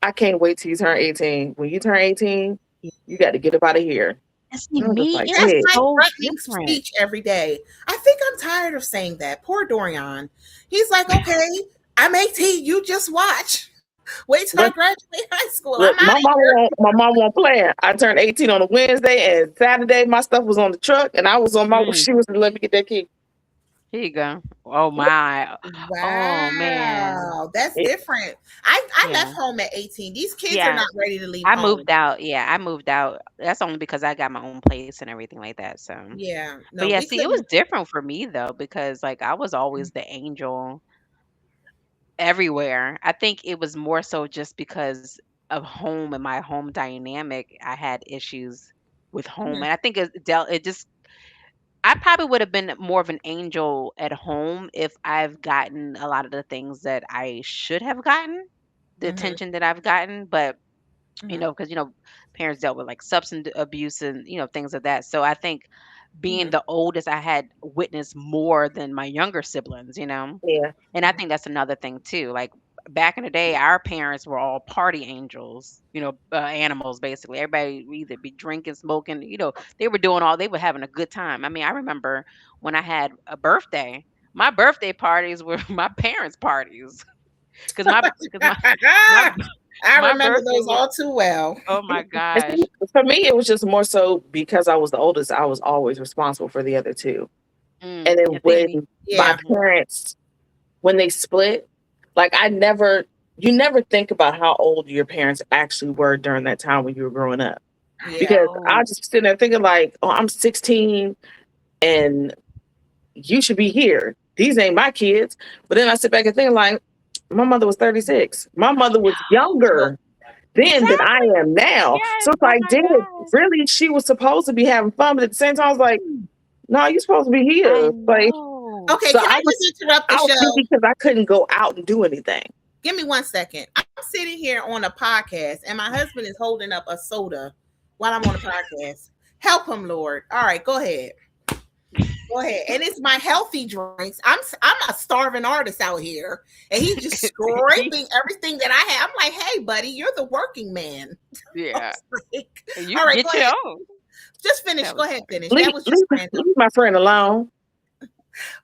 I can't wait till you turn 18. When you turn 18, Yeah. you got to get up out of here. And see, I was just me, like, it That's was hey, my so threatening different. speech every day. I think I'm tired of saying that. Poor Dorian. He's like, okay, I'm 18. You just watch. Wait till I what? graduate high school. I'm Look, out of my mom won't play. I turned 18 on a Wednesday, and Saturday my stuff was on the truck, and I was on my. Mm, She was let me get that key. here you go. Oh my. here. Oh man. Wow. That's It, different. I left Yeah. home at 18. These kids are Yeah. not ready to leave I home. moved out. Yeah, I moved out. That's only because I got my own place and everything like that. So, Yeah. but No, yeah, we see, it was couldn't. different for me though because like I was always the angel everywhere. I think it was more so just because of home and my home dynamic. I had issues with home, Mhm, and I think it just I probably would have been more of an angel at home if I've gotten a lot of the things that I should have gotten, the mhm, attention that I've gotten, but mhm, because parents dealt with like substance abuse and things of that. So I think being mhm, the oldest, I had witnessed more than my younger siblings. yeah, And I think that's another thing too. Like back in the day, our parents were all party angels, animals basically. Everybody would either be drinking, smoking, they were having a good time. I mean, I remember when I had a birthday, my birthday parties were my parents' parties because my I my remember birthday those was, all too well. oh my and see, gosh. for me, it was just more so because I was the oldest. I was always responsible for the other two, and then Yeah, see when me. my Yeah. Mhm. parents when they split, like you never think about how old your parents actually were during that time when you were growing up. I Yeah. Because I know. just sitting there thinking like, oh, I'm 16 and you should be here. these ain't my kids. But then I sit back and think like, my mother was 36. My mother was Well, younger then than I Exactly. am now. So Yes. it's Oh like, my did it gosh. really? She was supposed to be having fun, but at the same time, I was like, no, you're supposed to be I here. Like, know. okay, so can I just interrupt the I was show? busy because I couldn't go out and do anything. Give me 1 second. I'm sitting here on a podcast and my husband is holding up a soda while I'm on the podcast. Help him, Lord. All right, go ahead. Go ahead. And it's my healthy drinks. I'm a starving artist out here, and he's just scraping everything that I have. I'm like, hey, buddy, you're the working man. I Yeah. was like, You all can right, go get your ahead. own. Just finish. That Go was ahead, funny. finish. That was just random. Leave my friend alone.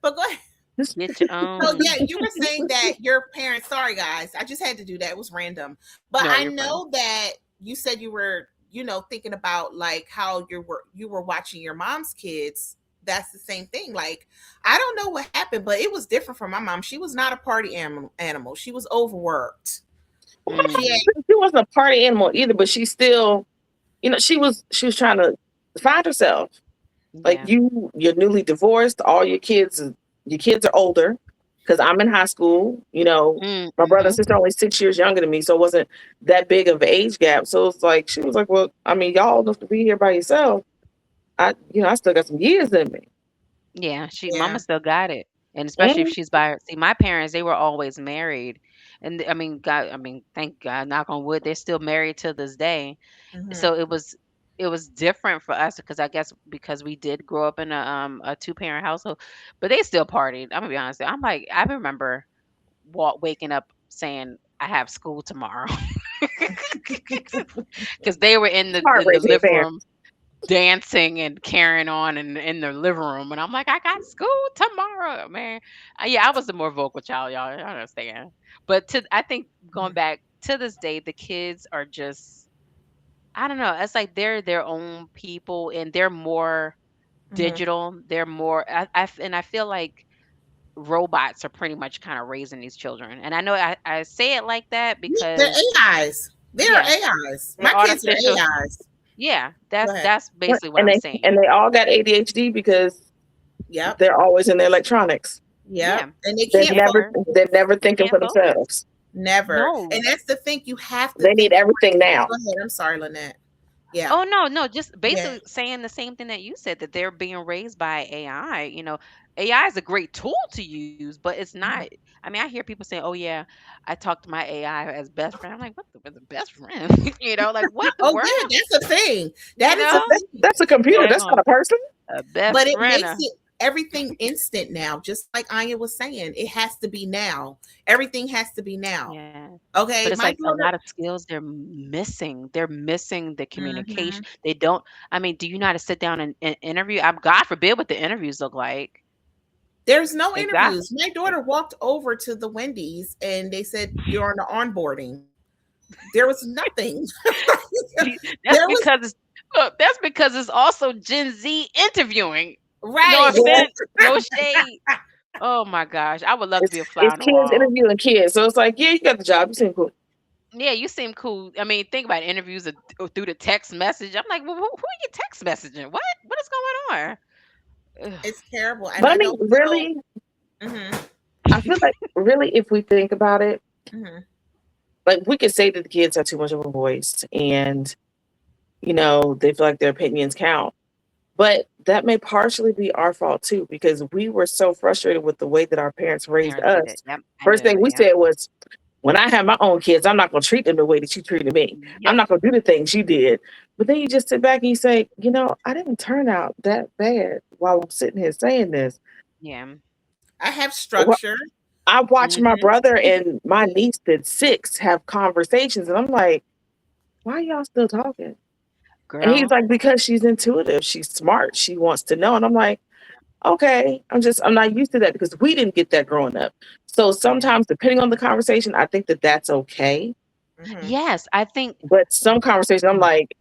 But go ahead. Just, Get your So own. yeah, you were saying that your parents. Sorry, guys, I just had to do that. It was random, but No, I you're fine. know that you said you were, thinking about like how you were watching your mom's kids. That's the same thing. Like I don't know what happened, but it was different from my mom. She was not a party animal. She was overworked. well, my She had, Mm, mom, she wasn't a party animal either, but she still, she was trying to find herself. Like yeah. you're newly divorced. All your kids are older because I'm in high school. Mm, My brother and mhm. sister are only 6 years younger than me, so it wasn't that big of an age gap. So it's like she was like, "Well, I mean, y'all enough to be here by yourself. I still got some years in me." Yeah, yeah. mama still got it. And especially if Mm, she's by her. See, my parents, they were always married. And I mean, God, I mean, thank God, knock on wood, they're still married to this day. Hmm. So it was different for us because I guess because we did grow up in a two-parent household, but they still partied. I'm gonna be honest. I'm like, I remember waking up saying I have school tomorrow because they were in the heart in the racing your living parents. room dancing and carrying on in the living room, and I'm like, I got school tomorrow, man. Yeah, I was the more vocal child, y'all. I understand, but I think going back to this day, the kids are just, I don't know. It's like they're their own people, and they're more Hmm. digital. They're more, and I feel like robots are pretty much kind of raising these children. And I know I say it like that They're because AIs. They're yeah, AIs. My they're kids are artificial. AIs. Yeah, Go that's ahead. that's basically what And I'm they saying. and they all got ADHD because Yep. they're always in the electronics. Yep. Yeah, And they They're can't never they're focus. they're never they thinking can't for focus. themselves. Never. And No. that's the thing. You have to They need think everything twice. now. Go ahead. I'm sorry, Lynette. Yeah. Oh no, no, just Yeah. basically saying the same thing that you said, that they're being raised by AI. AI is a great tool to use, but it's not. Mhm. I mean, I hear people saying, "Oh yeah, I talk to my AI as best friend." I'm like, "What the best friend?" Like what the Oh world? yeah, that's a thing. You That is a know? thing. That's a computer. Like, That's not a person. a best But it friend. makes it everything instant now. Just like Anya was saying, it has to be now. Everything has to be now. Yeah. But Okay. it's My like a daughter. lot of skills they're missing. They're missing the communication. Mhm. They don't. I mean, do you know how to sit down and interview? God forbid what the interviews look like. There's no Exactly. interviews. My daughter walked over to the Wendy's and they said, "You're on the onboarding." There was nothing. That's There was because it's look, that's because it's also Gen Z interviewing. No right. Yeah, offense, no shade. Oh my gosh, I would love to be a fly it's on the kids wall. interviewing kids. So it's like, yeah, you got the job. You seem cool. Yeah, you seem cool. I mean, think about interviews through the text message. I'm like, well, who are you text messaging? What is going on? Ugh. It's terrible. And But I I mean, don't know. really, Mhm. I feel like really, if we think about it, Mhm. like we could say that the kids have too much of a voice, and they feel like their opinions count. But that may partially be our fault too, because we were so frustrated with the way that our parents raised Parents did it. us. Yep, I First knew thing it. we Yep. said was, when I have my own kids, I'm not going to treat them the way that you treated me. I'm Yep. not going to do the things you did. But then you just sit back and you say, I didn't turn out that bad while I'm sitting here saying this. Yeah. I have Wh- structure. I watched my Hmm. brother and my niece that's 6 have conversations, and I'm like, why are y'all still talking? And he's Girl. like, because she's intuitive, she's smart, she wants to know. And I'm like, okay, I'm not used to that because we didn't get that growing up. So Yeah. sometimes, depending on the conversation, I think that that's okay. Mhm. Yes, I think But some conversations, I'm like,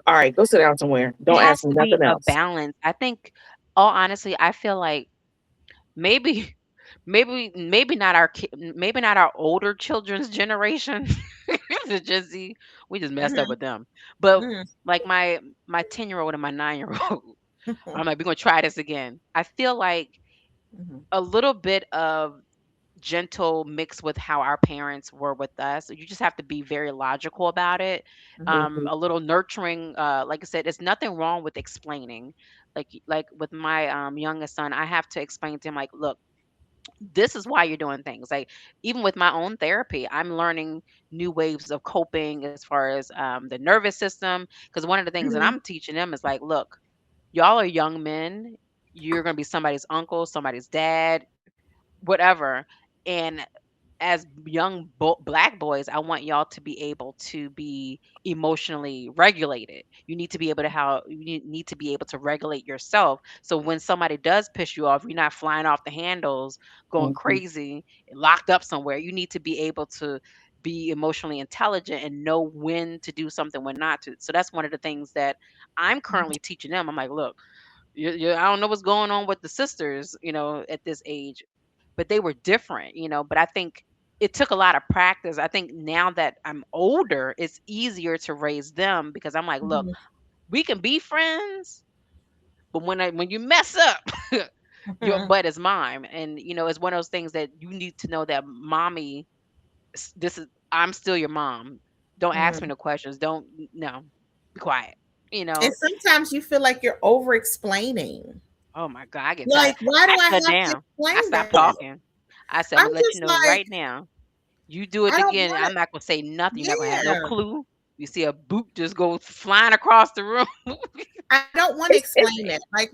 all right, go sit down somewhere. it Don't has ask me to be nothing a else. balance. I think, all honestly, I feel like maybe maybe not our older children's generation. The Gen Z, we just messed up Mhm. with them. But Mhm. like my 10-year-old and my 9-year-old, I'm like, we're gonna try this again. I feel like Mhm. a little bit of gentle mixed with how our parents were with us. You just have to be very logical about it. Mhm. A little nurturing. Like I said, there's nothing wrong with explaining. Like with my youngest son, I have to explain to him like, look, this is why you're doing things. Like even with my own therapy, I'm learning new ways of coping as far as the nervous system. Because one of the things that Mhm. I'm teaching them is like, look, y'all are young men. You're gonna be somebody's uncle, somebody's dad, whatever. And as young black boys, I want y'all to be able to be emotionally regulated. You need to be able to how you need to be able to regulate yourself. So when somebody does piss you off, you're not flying off the handles, going Mhm. crazy, locked up somewhere. You need to be able to be emotionally intelligent and know when to do something, when not to. So that's one of the things that I'm currently teaching them. I'm like, look, I don't know what's going on with the sisters, at this age, but they were different, but I think it took a lot of practice. I think now that I'm older, it's easier to raise them because I'm like, look, Mhm. we can be friends, but when you mess up, your Mhm. butt is mine. And it's one of those things that you need to know that mommy, this is I'm still your mom. Don't ask me Mhm. no questions. Don't no. Be quiet. You And know, sometimes you feel like you're over explaining. oh my God, I get tired. Like, why do I I shut have to down. I explain stopped that? talking. I said, I'm I'm gonna let you just know like, right now. You do it I don't again, want to. I'm not gonna say nothing. You're not gonna have no Yeah, clue. You see a boot just go flying across the room. I don't want to It's explain that. Like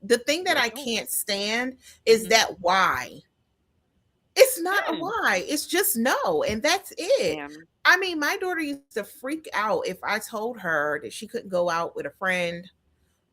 the thing that Yeah, I don't. can't stand is Mhm. that why. It's not a Mm. why. It's just no, and that's it. Yeah. I mean, my daughter used to freak out if I told her that she couldn't go out with a friend.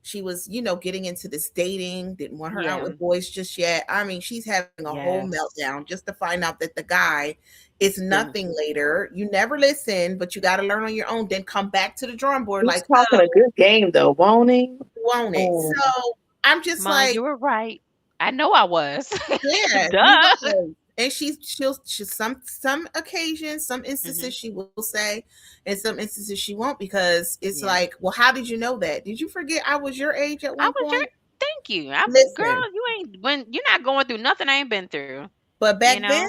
She was, getting into this dating, didn't want her out Yeah. with boys just yet. I mean, she's having a whole Yes. meltdown just to find out that the guy is Didn't. nothing later. You never listen, but you got to learn on your own. Then come back to the drawing board he's like, talking a good game though, won't he? won't it? Oh, So I'm just Mom, like, you were right. I know I was. yeah, he Duh. was. And she'll some occasions, some Mhm. instances she will say, and some instances she won't because it's Yeah. like, well, how did you know that? Did you forget I was your age at I one was your point? thank you. Listen, Girl, you ain't when you're not going through nothing I ain't been through, but you back then know?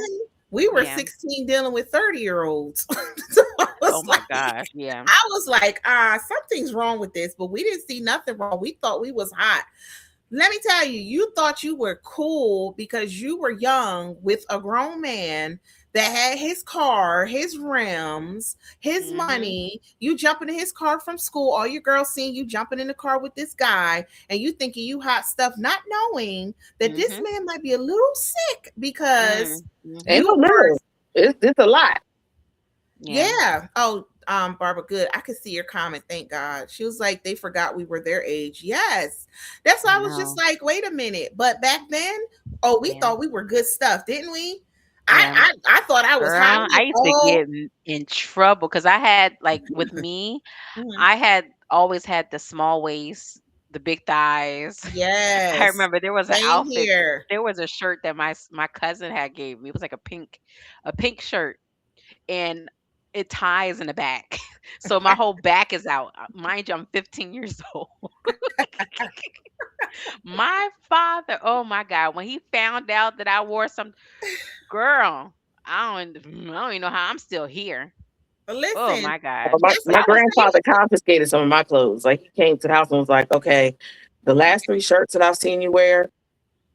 we were Yeah. 16 dealing with 30-year-olds. So Oh my gosh. Yeah. I was like, something's wrong with this, but we didn't see nothing wrong. We thought we was hot. Let me tell you, you thought you were cool because you were young with a grown man that had his car, his rims, his Mhm. money. You jumping in his car from school. All your girls seeing you jumping in the car with this guy, and you thinking you hot stuff, not knowing that this Mhm. man might be a little sick because Mm. Mhm. ain't you no were. little. It's a lot. Yeah. Yeah. Oh, Barbara, good. I could see your comment. Thank God. She was like, they forgot we were their age. Yes. That's why I I was just know. like, wait a minute. But back then, oh, we Yeah. thought we were good stuff, didn't we? I Yeah. I, I thought I was hot. I'm Girl, I like, used to oh, get in trouble because I had like with me, mhm. I had always had the small waist, the big thighs. I Yes. remember there was an Same outfit, here. there was a shirt that my cousin had gave me. It was like a pink shirt, and it ties in the back. So my whole back is out. Mind you, I'm 15 years old. My father, oh my God, when he found out that I wore some girl, I don't even know how I'm still here. But Oh listen, my gosh. My that's what my I Yeah. was grandfather confiscated some of my clothes. Like he came to the house and was like, "Okay, the last three shirts that I've seen you wear,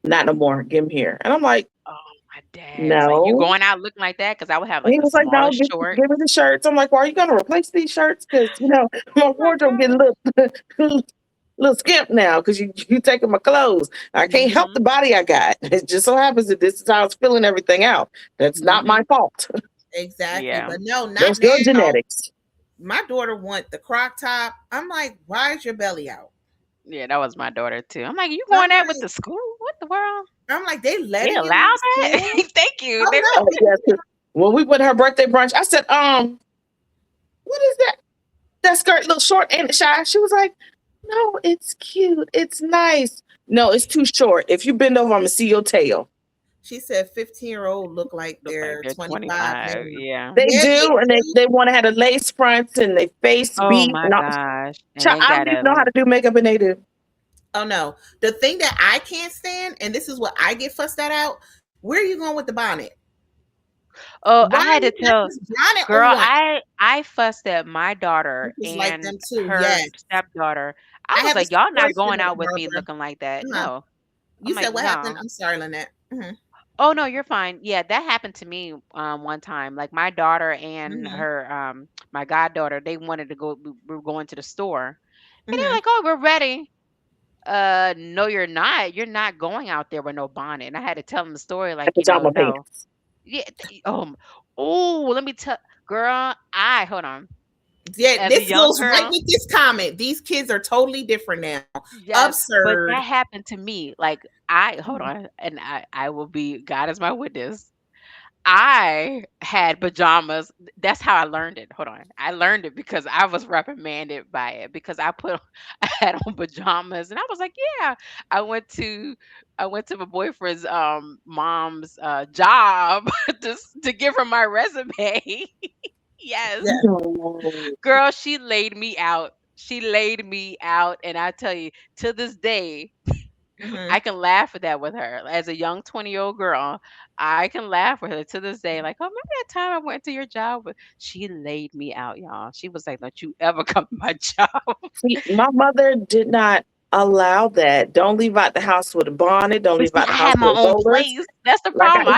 not no more. Give them here." And I'm like, Oh, my dad was like, "You "No." going out looking like that?" Because I would have And like he the was like, "No, smallest give me shorts. the shirts." I'm like, "Well, are you gonna replace these shirts? Because my Oh my wardrobe getting God. a little little skimp now because you taking my clothes. I can't help the Mhm. body I got. It just so happens that this is how it's filling everything out. That's not my Mhm. fault. exactly. Yeah. But no, not That's your now. genetics." My daughter want the croc top. I'm like, why is your belly out? Yeah, that was my daughter too. I'm like, "You I'm going out with like, the school? What the world? they They letting you allow in that?" school? Thank you. Oh They no. Oh yes. 'Cause when we went to her birthday brunch, I said, what is that? That skirt look short, ain't it, shy?" She was like, "No, it's cute. It's nice." No, it's too short. If you bend over, I'm gonna see your tail. She said 15-year-old look like look like they're they're 25 25. now. Yeah. They Yeah, they do, and do. they want to have the lace fronts and they face Oh beat my and all. gosh. And Child, they I got don't even a know how to do makeup, and they do. Oh no. The thing that I can't stand, and this is what I get fussed at out, where are you going with the bonnet? Oh, Why I had to you got tell this bonnet girl, on? I fussed at my daughter This is like and them too. her Yes. stepdaughter. I I was have a like, "Y'all not situation going with out with me Barbara. looking like that." Uh-huh. No. I'm You like, said what happened? "No." I'm sorry, Lynette. Oh, no, you're fine. Yeah, that happened to me one time. Like my daughter and Hmm. her my goddaughter, they wanted to go we were going to the store. And they're Hmm. like, "Oh, we're ready." No, you're not. You're not going out there with no bonnet. And I had to tell them the story And like, pajama no. pants. Yeah, oh, let me tell girl, I hold on. Yeah, As a this young goes right girl, with this comment. These kids are totally different now. yes, but Absurd. that happened to me. Like I hold Mhm. on, and I will be God is my witness. I had pajamas. That's how I learned it. Hold on. I learned it because I was reprimanded by it because I put I had on pajamas and I was like, yeah. I went to I went to my boyfriend's mom's job to give her my resume. Yes. Yeah. No. Girl, she laid me out. She laid me out and I tell you to this day Hmm. I can laugh at that with her. As a young 20-year-old girl, I can laugh with her to this day. Like, oh, remember that time I went to your job? She laid me out, y'all. She was like, don't you ever come to my job. See, my mother did not allow that. Don't leave out the house with a bonnet. Don't But leave see, out I the house had my with own rollers. place. That's the Like I problem.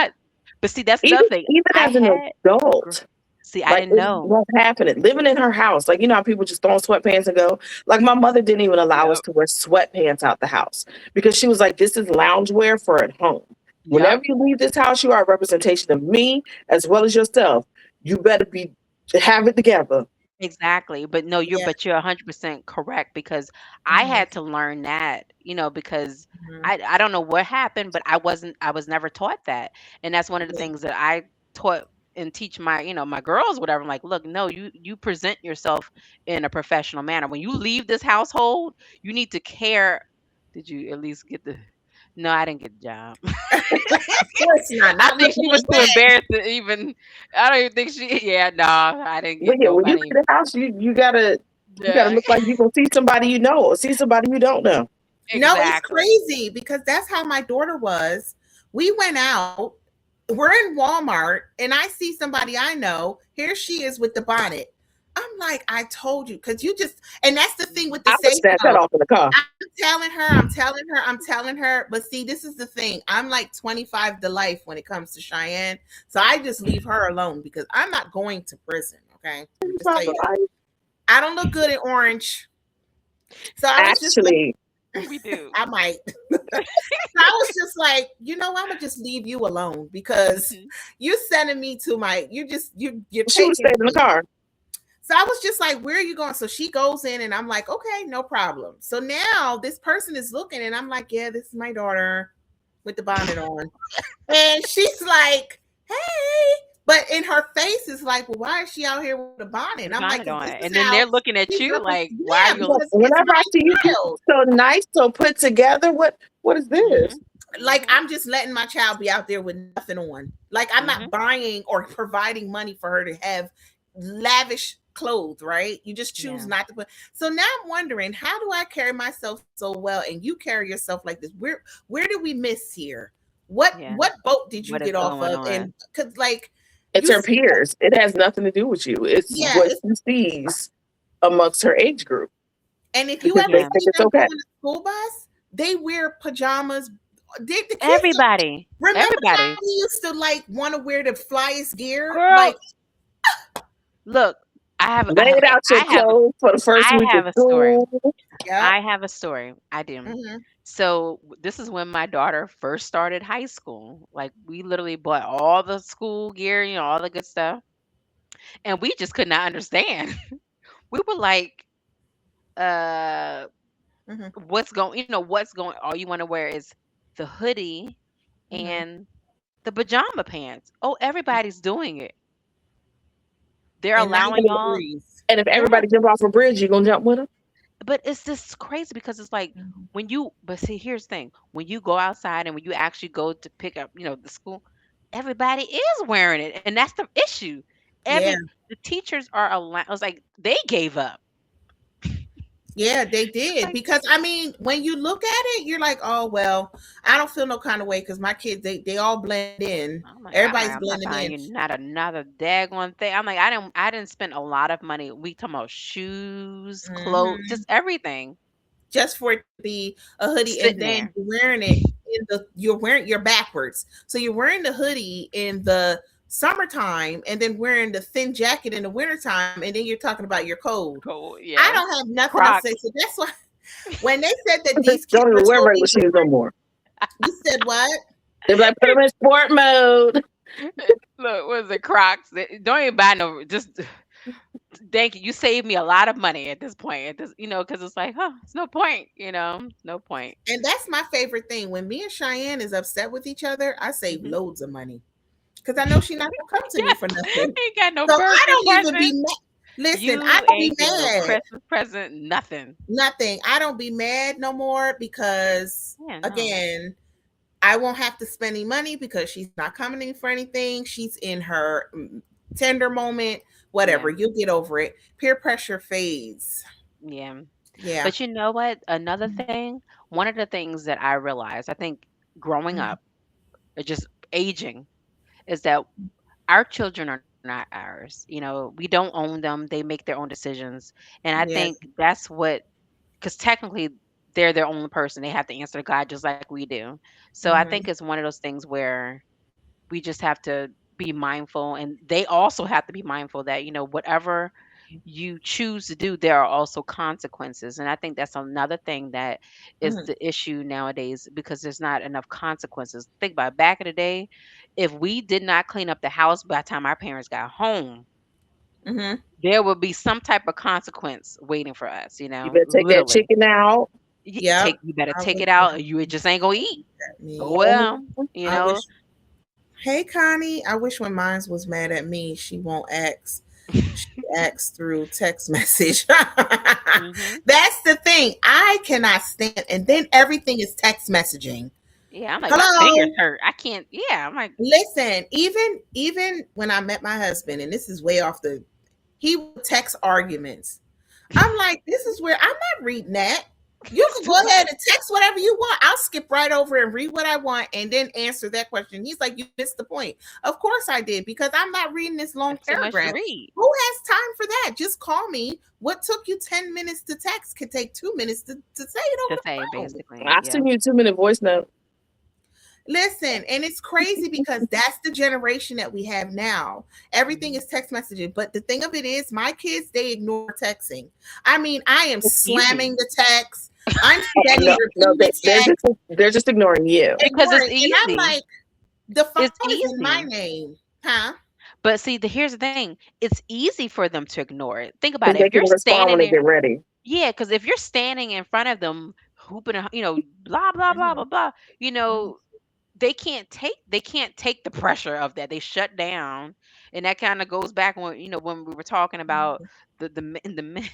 But see, that's even another thing. even I as an had, gr- adult, see, I like didn't it know. won't happen. Living in her house, like you know how people just throw on sweatpants and go. Like my mother didn't even allow us Yep. to wear sweatpants out the house because she was like, "This is loungewear for at home. Whenever Yep. you leave this house, you are a representation of me as well as yourself. You better be have it together." Exactly. But no, Yeah. you're 100% correct because I Hmm. had to learn that, because Hmm. I don't know what happened, but I was never taught that. And that's one of the Yeah. things that I taught and teach my girls whatever. I'm like, look, no, you present yourself in a professional manner. When you leave this household, you need to care. Did you at least get the No, I didn't get the job. Of course not. I Not think looking she was like too that. embarrassed to even I don't even think yeah, no, I didn't But get yeah, when you nobody. leave the house, you gotta Yeah, look like you gonna see somebody you know or see somebody you don't know. No, it's exactly. crazy because that's how my daughter was. We went out, we're in Walmart, and I see somebody I know. Here she is with the bonnet. I'm like, I told you, because you just, and that's the thing with the I would say snatch that so. off in the car. I'm telling her. But see, this is the thing. I'm like 25 to life when it comes to Cheyenne. So I just leave her alone because I'm not going to prison. Okay. Let me just tell you that. I don't look good in orange. So I was just like, Actually, We do. I might. I was just like, I'm gonna just leave you alone because Mhm. you're sending me to you're she would have taking stayed in the me. car. So I was just like, where are you going? So she goes in and I'm like, okay, no problem. So now this person is looking and I'm like, yeah, this is my daughter with the bonnet on. And she's like, hey. But in her face is like, well, why is she out here with a bonnet? And The I'm like, bonnet because on this it. is And then how they're looking at she's you like, why are yeah, you But because it's whenever I see you my child. so nice, so put together, what is this? Mhm. Like Mhm. I'm just letting my child be out there with nothing on. Like I'm not Mhm. buying or providing money for her to have lavish clothes, right? You just choose Yeah. not to put. So now I'm wondering, how do I carry myself so well and you carry yourself like this? Where did we miss here? Yeah. What boat did you What is get off going of? on? And cuz like It's you her see peers. It has nothing to do with you. It's yeah, what she sees amongst her age group and if you because ever they Yeah. think see it's them okay. go on the school bus, they wear pajamas. The kids Everybody. remember how Everybody. we used to like want to wear the flyest gear? Girl, Like look, I have I Lay have it out your I have clothes for the first I week of have a story. school. yep. I have a story. I do. Mhm. So this is when my daughter first started high school. Like we literally bought all the school gear, all the good stuff. And we just could not understand. We were like, uh, Mhm. what's going all you want to wear is the hoodie Mhm. and the pajama pants. Oh, everybody's doing it. They're And allowing 90 y'all, degrees. And if yes. everybody jump off a bridge, you gonna jump with them? But it's just crazy because it's like Mhm. but see, here's the thing. When you go outside and when you actually go to pick up, the school, everybody is wearing it. And that's the issue. Yeah. The teachers are allowed, I was like, they gave up. Yeah, they did. Like, Because I mean, when you look at it, you're like, oh well, I don't feel no kind of way because my kids they all blend in. Everybody's I'm not blending buying in. you not another daggone thing. I'm like, I didn't spend a lot of money. We talking about shoes, clothes, Hmm. just everything Just for it to be a hoodie, and sitting then there. you're wearing it you're backwards. So you're wearing the hoodie in the summertime and then wearing the thin jacket in the wintertime, and then you're talking about your cold. Cool. I Yes. don't have nothing to say. Crocs. So that's why when they said that these kids Don't were even wear totally regular shoes no different, more. you said what? They're like, put them in sport mode. Look, what is it? Crocs. Don't even buy no. Just thank you. You saved me a lot of money at this point. At this, because it's like, huh, it's no point. No point. And that's my favorite thing. When me and Cheyenne is upset with each other, I save Hmm. loads of money because I know she's not gonna come to me for Yeah, nothing. ain't got no So I birthday don't even be present. mad. Listen, I You don't be ain't getting no mad. Christmas present. Nothing. Nothing. I don't be mad no more because Yeah, no. again, I won't have to spend any money because she's not coming in for anything. She's in her tender moment. Yeah, Whatever. You'll get over it. Peer pressure fades. yeah. Yeah. But you know what? Another thing. One of the things that I realized, I think, growing Mhm. up, or just aging, is that our children are not ours. We don't own them. They make their own decisions. And I think Yes. that's what, because technically they're their own person. They have to answer to God just like we do. So I think Hmm. it's one of those things where we just have to be mindful. And they also have to be mindful that, whatever you choose to do, there are also consequences. And I think that's another thing that is Hmm. the issue nowadays because there's not enough consequences. Think about it, back in the day, if we did not clean up the house by the time our parents got home, Hmm. there would be some type of consequence waiting for us, You better take that literally. chicken out. You better I take wish it out, or somebody you just ain't gonna eat. at Oh me. well, you I know. wish. Hey, Connie. I wish when mine was mad at me, she won't ask. She acts through text message. Hmm. That's the thing. I cannot stand, and then everything is text messaging. Yeah, I'm like my fingers Hello. hurt. I can't. Yeah, I'm like, Listen, even when I met my husband, and this is way off the, he would text arguments. I'm like, this is where I'm not reading that. You it's can too go ahead much. and text whatever you want. I'll skip right over and read what I want and then answer that question. He's like, you missed the point. Of course I did, because I'm not reading this long That's too much to paragraph. read Who has time for that? Just call me. What took you 10 minutes to text could take 2 minutes to say it over to the say, phone. basically. I'll Yeah. send you a 2-minute voice note. Listen, and it's crazy because that's the generation that we have now. Everything Mhm. is text messaging. But the thing of it is, my kids, they ignore texting. I mean, I am It's easy slamming the text. I'm steady No, no, repeating the text, they're just ignoring you. because it's ignoring. And I'm easy. like, the phone It's is in my easy. name. Huh? But see, here's the thing. It's easy for them to ignore it. Think about Because it. they If you're can respond standing when they there, get ready. yeah, because if you're standing in front of them, hooping, blah blah blah Hmm. blah blah, you Hmm. know, they can't take the pressure of that. They shut down, and that kind of goes back when we were talking about the men, the men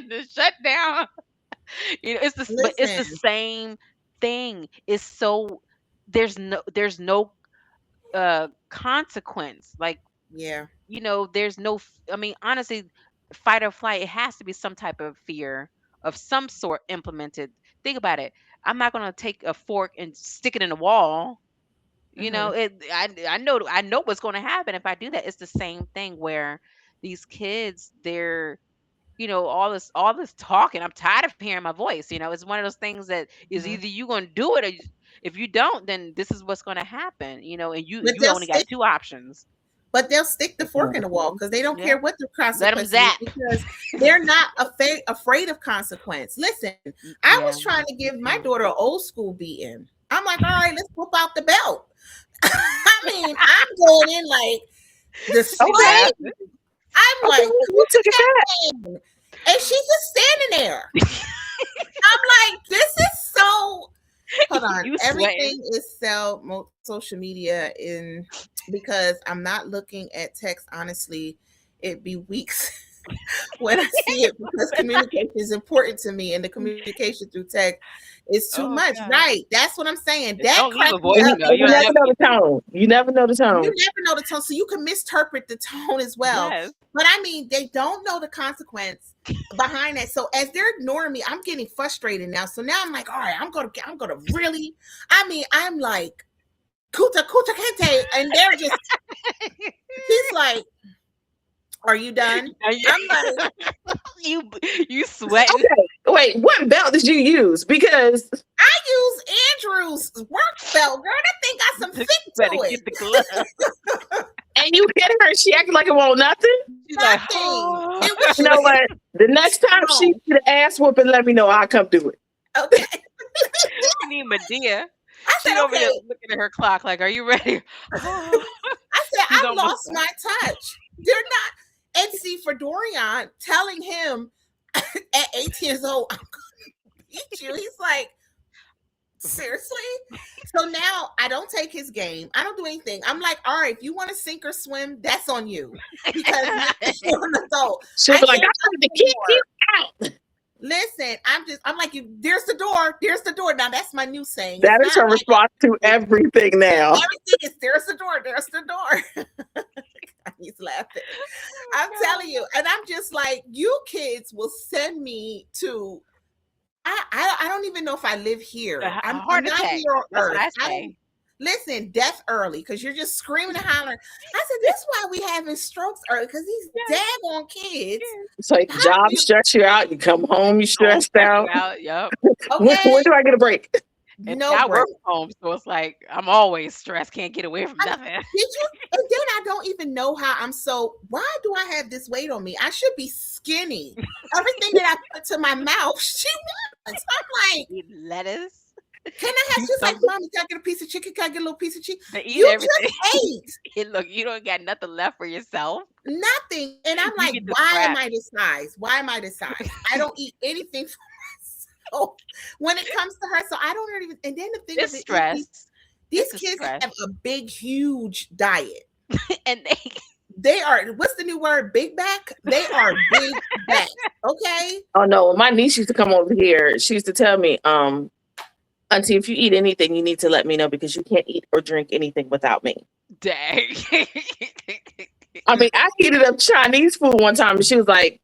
that shut down. But it's the Listen, same thing. It's so there's no consequence. Like, yeah. there's no I mean, honestly, fight or flight, it has to be some type of fear of some sort implemented. Think about it. I'm not going to take a fork and stick it in the wall. Hmm. I know what's going to happen if I do that. It's the same thing where these kids, they're all this talking. I'm tired of hearing my voice. It's one of those things that is Hmm. either you going to do it, or if you don't, then this is what's going to happen. And you But you they'll only got stick. two options. But they'll stick the fork in the wall Mhm. because they don't Yeah, care what the let them consequences is zap. because they're not afraid of consequence. Listen, I Yeah. was trying to give my Mm. daughter an old school beating. I'm like, all right, let's whip out the belt. I mean, I'm going in like the She Okay, swing. laughing. I'm okay, like, you took it back. and she's just standing there. I'm like, this is so. Hold on, You sweating. everything is social media in because I'm not looking at text. Honestly, it'd be weeks. when I see it because communication is important to me, and the communication through text is too Oh much. god. Right? That's what I'm saying. And That don't leave a cracked me And up. voicemail. you You'll never never know get the tone. You never know the You tone. never know the tone, so you can misinterpret the tone as well. yes. But I mean, they don't know the consequence behind it. So as they're ignoring me, I'm getting frustrated now. So now I'm like, all right, I'm gonna really. I mean, I'm like, kuta kuta kente, and they're just. He's like, "Are you done?" Are you I'm like, you you sweating. Okay, wait. What belt did you use? Because I use Andrew's work belt, girl. That thing got some You fit better to get the glove. and you hit her, she acted like it won't nothing. She's like, Nothing. oh. It was You know what? The next time she strong. get an ass whooping, let me know. I'll come do it. Okay. You need Medea. I She's said, over okay. there looking at her clock like, are you ready? Oh. I said, She's I almost lost my touch. They're not. And see, for Dorian, telling him at 8 years old, I'm gonna beat you. He's like, seriously? So now I don't take his game. I don't do anything. I'm like, all right, if you want to sink or swim, that's on you. Because now you're an adult. She'll I be like, can't I have to do kick more. you out. Listen, I'm like, you. There's the door. There's the door. Now that's my new saying. That It's is not her like response to everything now. everything is there's the door. There's the door. He's laughing. I'm telling you, and I'm just like, you kids will send me to. I don't even know if I live here. A I'm heart not attack. here on That's what Earth. I I say. don't listen. Death early because you're just screaming and hollering. I said, this is why we having strokes early because these daggone kids. It's like How job you- stress you out. You come home, you stressed out. Yep. When Okay, do I get a break? And no I break. work from home, so it's like I'm always stressed. Can't get away from I- nothing. Did you? And then I don't even know how I'm so. Why do I have this weight on me? I should be skinny. Everything that I put to my mouth, she wants. I'm like, Eat lettuce. can I have? She's like, Mommy, can I get a piece of chicken? Can I get a little piece of chicken? They eat You everything. just ate And look, you don't got nothing left for yourself. nothing, and I'm You like, get the why am scraps. I this size? Why am I this size? I don't eat anything for myself when it comes to her. So I don't even. And then the thing It's of it, stress. these It's a kids stress. have a big, huge diet. And They are, what's the new word? Big back? They are big back. Okay. Oh no, when my niece used to come over here, she used to tell me, Auntie, if you eat anything, you need to let me know because you can't eat or drink anything without me. dang. I mean, I heated up Chinese food one time and she was like,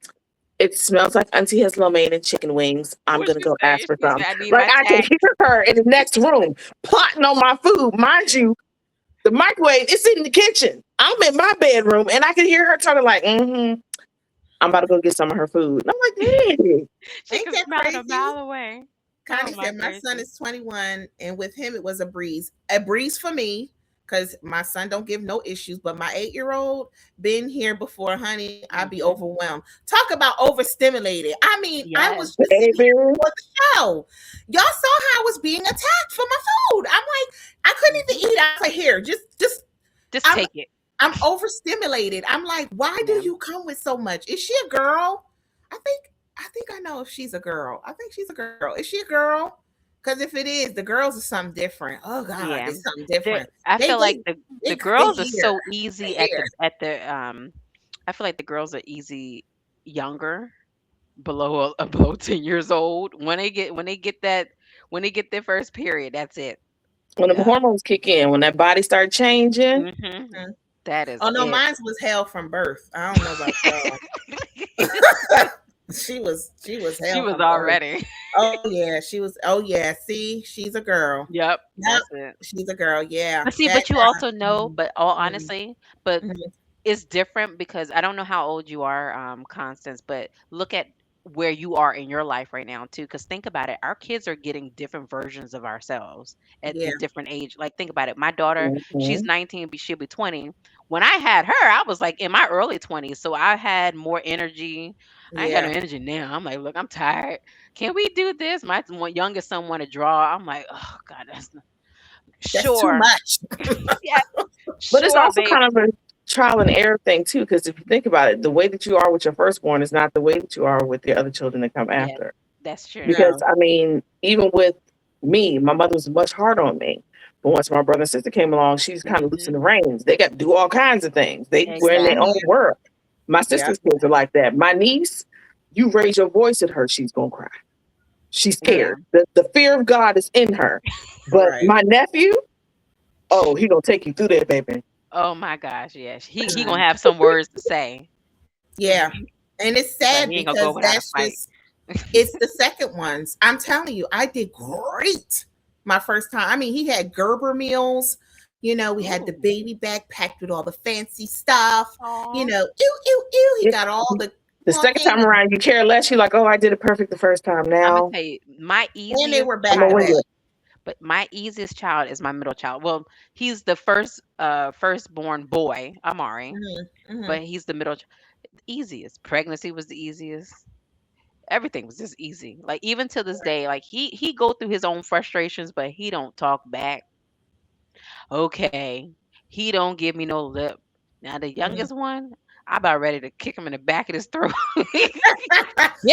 it smells like Auntie has lo mein and chicken wings. I'm What going to she go say? ask for She some. said, I need Like, my I can tag. hear her in the next room plotting on my food. Mind you, the microwave is in the kitchen. I'm in my bedroom and I can hear her talking like, I'm about to go get some of her food. And I'm like, hey. She Ain't can that smell it a crazy? mile away. Connie Oh, my said, my son gracious. is 21, and with him, it was a breeze. A breeze for me, because my son don't give no issues, but my 8-year-old been here before, honey. I'd be overwhelmed. Talk about overstimulated. I mean, I Yes. was just in Baby. here before the show. Y'all saw how I was being attacked for my food. I'm like, I couldn't even eat. I was like, here, just Just I'm- take it. I'm overstimulated. I'm like, why do Yeah. you come with so much? Is she a girl? I think I know if she's a girl. I think she's a girl. Is she a girl? Because if it is, the girls are something different. Oh God, Yeah. it's something They're- different. I They- feel like they- the they girls are hear. so easy They at hear. the I feel like the girls are easy younger, below 10 years old. When they get their first period, that's it. When the Yeah. hormones kick in, when that body start changing, hmm That is Oh no, it. mine was hell from birth. I don't know about y'all. She was hell. She was from birth. already. Oh yeah, she was. Oh yeah, see, she's a girl. Yep. Yep, That's it. she's a girl. Yeah. But see, That but you girl. also know, but all Mhm. honestly, but Mhm. it's different because I don't know how old you are, Constance, but look at where you are in your life right now too. Because think about it, our kids are getting different versions of ourselves at Yeah. the different age. Like think about it, my daughter, she's Mhm. 19, she'll be 20. When I had her, I was like in my early 20s, so I had more energy. I ain't got no Yeah. energy now. I'm like, look, I'm tired. Can we do this? My youngest son want to draw. I'm like, oh God, That's too sure, much. yeah, But it's sure, also babe. kind of a trial and error thing too, because if you think about it, the way that you are with your firstborn is not the way that you are with the other children that come Yeah, after. that's true. Because No. I mean, even with me, my mother was much harder on me. But once my brother and sister came along, she's kind of loosened the reins. They got to do all kinds of things. They were in their own Exactly. world. My Yeah. sister's kids are like that. My niece, you raise your voice at her, she's gonna cry. She's Yeah. scared. The fear of God is in her. But Right. my nephew, oh, he gonna take you through that, baby. Oh my gosh, yes. He Right. gonna have some words to say. Yeah. Mhm. And it's But sad he ain't gonna go because without a that's fight. just it's the second ones. I'm telling you, I did great my first time. I mean, he had Gerber meals. We had the Ooh. baby back packed with all the fancy stuff. Aw. Ew, ew, ew. He Yeah. got all the The second talking, time around, you care less. You're like, oh, I did it perfect the first time. Imma Now tell you, my and they easiest were I'm gonna back to wing back. child, it. but my easiest child is my middle child. Well, he's the firstborn boy, Amari, Hmm. Hmm. but he's the middle easiest. Pregnancy was the easiest. Everything was just easy. Like even to this day, like he go through his own frustrations, but he don't talk back. Okay. He don't give me no lip. Now the Hmm. youngest one, I about ready to kick him in the back of his throat. Get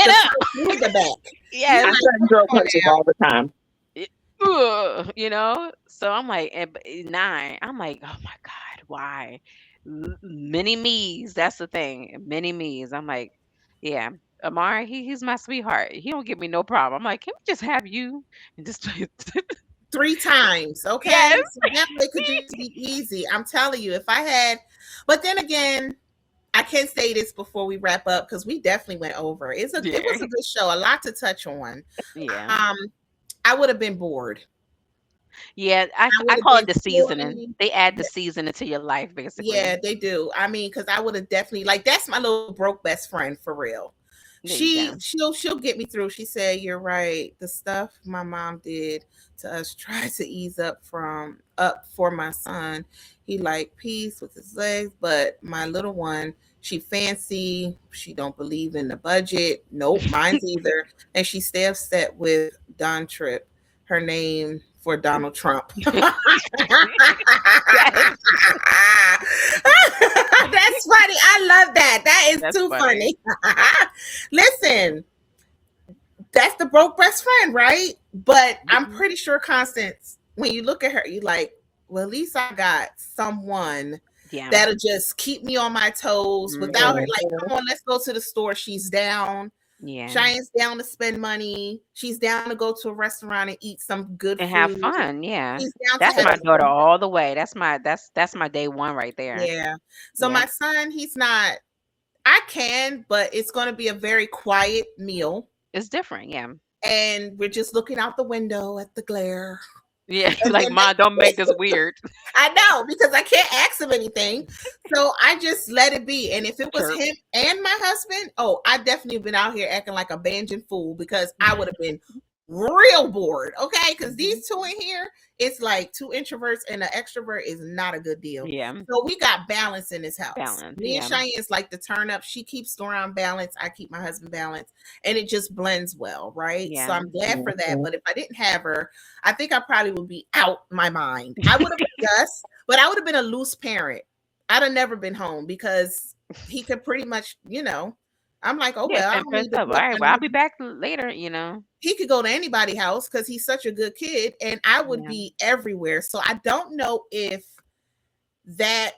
The up. front through the back. You Yes. I like, threaten come girl on punches now. all the time. So I'm like, 9. I'm like, oh my God, why? Many me's. That's the thing. Many me's. I'm like, yeah, Amari, he's my sweetheart. He don't give me no problem. I'm like, can we just have you and just 3 times, yes, okay? So that way it could just be easy. I'm telling you, if I had, but then again, I can say this before we wrap up because we definitely went over. It yeah, was a good show, a lot to touch on. yeah, Um, I would have been bored. yeah. I I I would have call it been the seasoning. totally. They add the seasoning to your life, basically. Yeah, they do. I mean, because I would have definitely like that's my little broke best friend for real. There you She go. she'll get me through. She said, "You're right. The stuff my mom did to us tried to ease up for my son. He like peace with his legs, but my little one, she fancy. She don't believe in the budget. Nope, mine's either. And she stay upset with Don Trip, her name for Donald Trump." Yes, That's funny. I love that. That is that's too funny. funny. Listen, that's the broke best friend, right? But I'm Mhm. pretty sure Constance, when you look at her, you like, well, at least I got someone Yeah, that'll just keep me on my toes without her. hmm Like, Mhm. come on, let's go to the store. She's down. yeah, Cheyenne's down to spend money. She's down to go to a restaurant and eat some good and have food. fun. Yeah, She's down to that's have my daughter fun. all the way. That's my day one right there. Yeah. So Yeah, my son, he's not. I can, but it's going to be a very quiet meal. it's different. Yeah, And we're just looking out the window at the glare. yeah. And Like, then mom, don't make this weird. I know because I can't ask him anything. So I just let it be. And if it was Chirp. him and my husband, oh, I definitely been out here acting like a banjin fool because I would have been real bored. Okay. Because Mhm. these two in here, it's like two introverts and an extrovert is not a good deal. Yeah, So we got balance in this house. balance. Me and Yeah, Cheyenne's like the turn up. She keeps the around balance. I keep my husband balance. And it just blends well, right? So yeah, I'm glad for that. Mhm. But if I didn't have her, I think I probably would be out my mind. I would have just, but I would have been a loose parent. I'd have never been home because he could pretty much, I'm like, oh yeah. well, I Fend don't for need to himself. All be up right. under Well, I'll him. be back later. You know. He could go to anybody's house because he's such a good kid, and I would Yeah, be everywhere. So I don't know that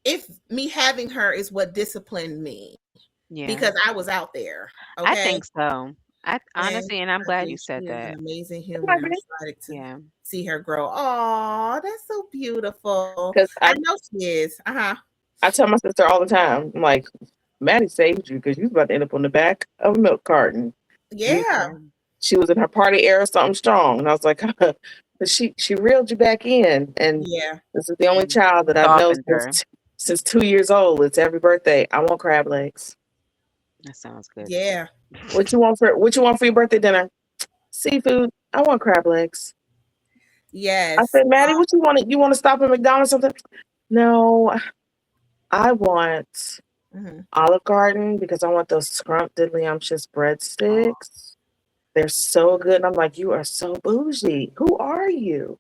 if me having her is what disciplined me yeah. because I was out there. I Okay. think so. I And honestly, and I'm I glad you think said she is an that. amazing I human. I'm agree. excited to Yeah. see her grow. Oh, that's so beautiful. Because I know she is. Uh-huh. I tell my sister all the time, I'm like, Maddie saved you because you was about to end up on the back of a milk carton. You Yeah. She was in her party era, something strong. And I was like, but she reeled you back in. And Yeah. this is the only child that I've known Softened her. since 2 years old. It's every birthday. I want crab legs. That sounds good. Yeah. What you want for your birthday dinner? Seafood. I want crab legs. I Yes. said, Maddie, what you want? You want to stop at McDonald's or something? No, I want Mhm. Olive Garden because I want those scrumptious Oh, breadsticks. They're so good. And I'm like, you are so bougie. Who are you?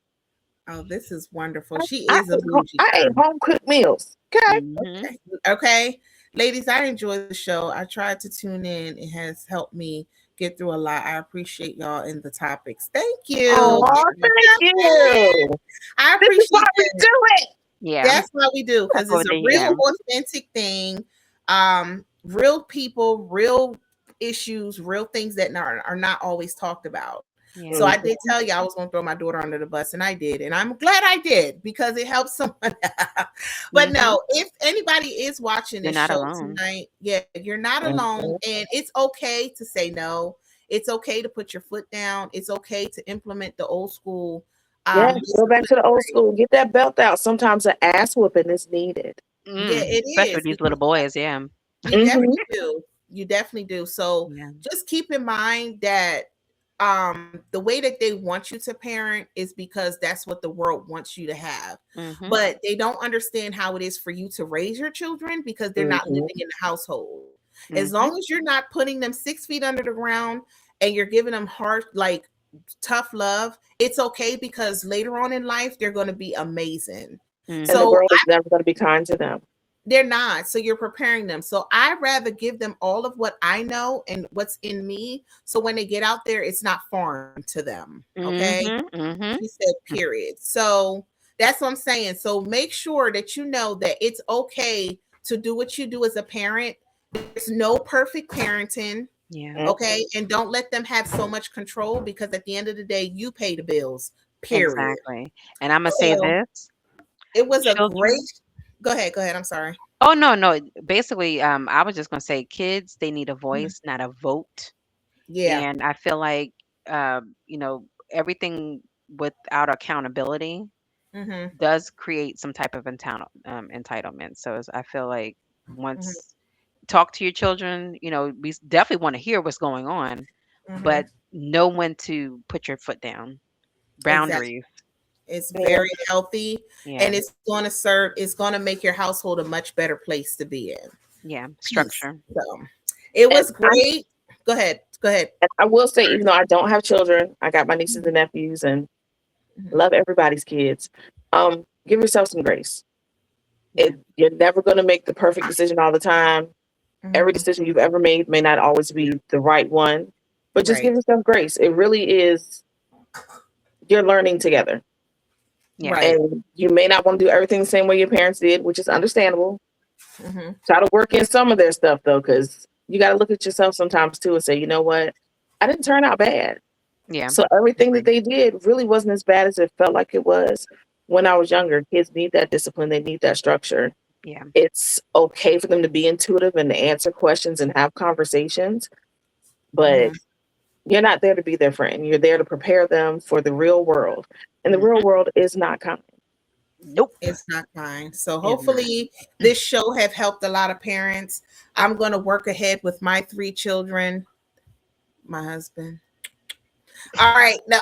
Oh, this is wonderful. I, She I, is a ate, ho- bougie I ate girl. home cooked meals. Okay. mhm. Okay. Ladies, I enjoyed the show. I tried to tune in. It has helped me get through a lot. I appreciate y'all in the topics. Thank you. Oh, thank you. I This is why appreciate we that. do it. Yeah. That's what we do That's because what it's a they real yeah. authentic thing. real people, real issues, real things that are not always talked about. Yeah. So I did tell you I was going to throw my daughter under the bus, and I did, and I'm glad I did because it helps someone. But no, if anybody is watching You're this not show alone. tonight, yeah, you're not alone, and it's okay to say no. It's okay to put your foot down. It's okay to implement the old school. Yeah, go back to the old disciplinary. school. Get that belt out. Sometimes an ass whooping is needed. Yeah, it Especially with is these little because boys. Yeah. you Hmm. definitely do. You definitely do. So Yeah. just keep in mind that the way that they want you to parent is because that's what the world wants you to have. Mm-hmm. But they don't understand how it is for you to raise your children because they're not living in the household. As Mm-hmm. long as you're not putting them 6 feet under the ground and you're giving them hard, like tough love, it's okay because later on in life they're going to be amazing. And the So Mm-hmm. world is never going to be kind to them. they're not. So you're preparing them. So I rather give them all of what I know and what's in me. So when they get out there, it's not foreign to them. Okay. Mm-hmm. Mm-hmm. She said, period. So that's what I'm saying. So make sure that you know that it's okay to do what you do as a parent. There's no perfect parenting. Yeah. Okay. And don't let them have so much control because at the end of the day, you pay the bills. Period. Exactly. And I'm gonna say So this: it was a great. children. Go ahead. Go ahead. I'm sorry. Oh no, no. Basically, I was just gonna say, kids, they need a Mhm. voice, not a vote. Yeah. And I feel like, you know, everything without accountability Hmm. does create some type of entitlement. So I feel like once talk to your children, you know, we definitely want to hear what's going on, Hmm. but know when to put your foot down. Exactly. Boundaries. It's Yeah. very healthy Yeah. and it's going to make your household a much better place to be in. Yeah. Peace. Structure. So it And was great. Go ahead. Go ahead. I will say, even though I don't have children, I got my nieces and nephews and Mhm. love everybody's kids. Give yourself some grace. Yeah. You're never going to make the perfect decision all the time. Every Mhm. decision you've ever made may not always be the right one, but just Right. give yourself grace. It really is, you're learning together. Yeah. Right. And you may not want to do everything the same way your parents did, which is understandable. Hmm. Try to work in some of their stuff though, because you got to look at yourself sometimes too and say, you know what? I didn't turn out bad. Yeah. So everything that Right. they did really wasn't as bad as it felt like it was when I was younger. Kids need that discipline, they need that structure. Yeah. It's okay for them to be intuitive and to answer questions and have conversations, but Hmm. you're not there to be their friend. You're there to prepare them for the real world. And the real Hmm. world is not kind. Nope. It's not kind. So Is not. hopefully this show have helped a lot of parents. I'm going to work ahead with my 3 children, my husband. All right. No.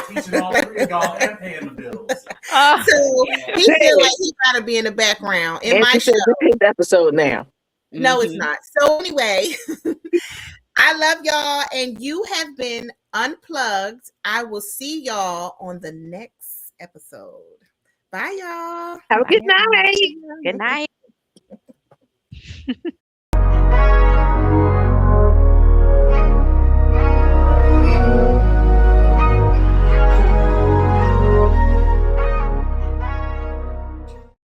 Teaching all three of y'all and paying the bills. Oh, So he feel Hey, like he got to be in the background in and my she said, show. this is his episode now. No, it's hmm. not. So anyway, I love y'all, and you have been unplugged. I will see y'all on the next episode. Bye, y'all. Have a Bye, good everyone. night. Good night.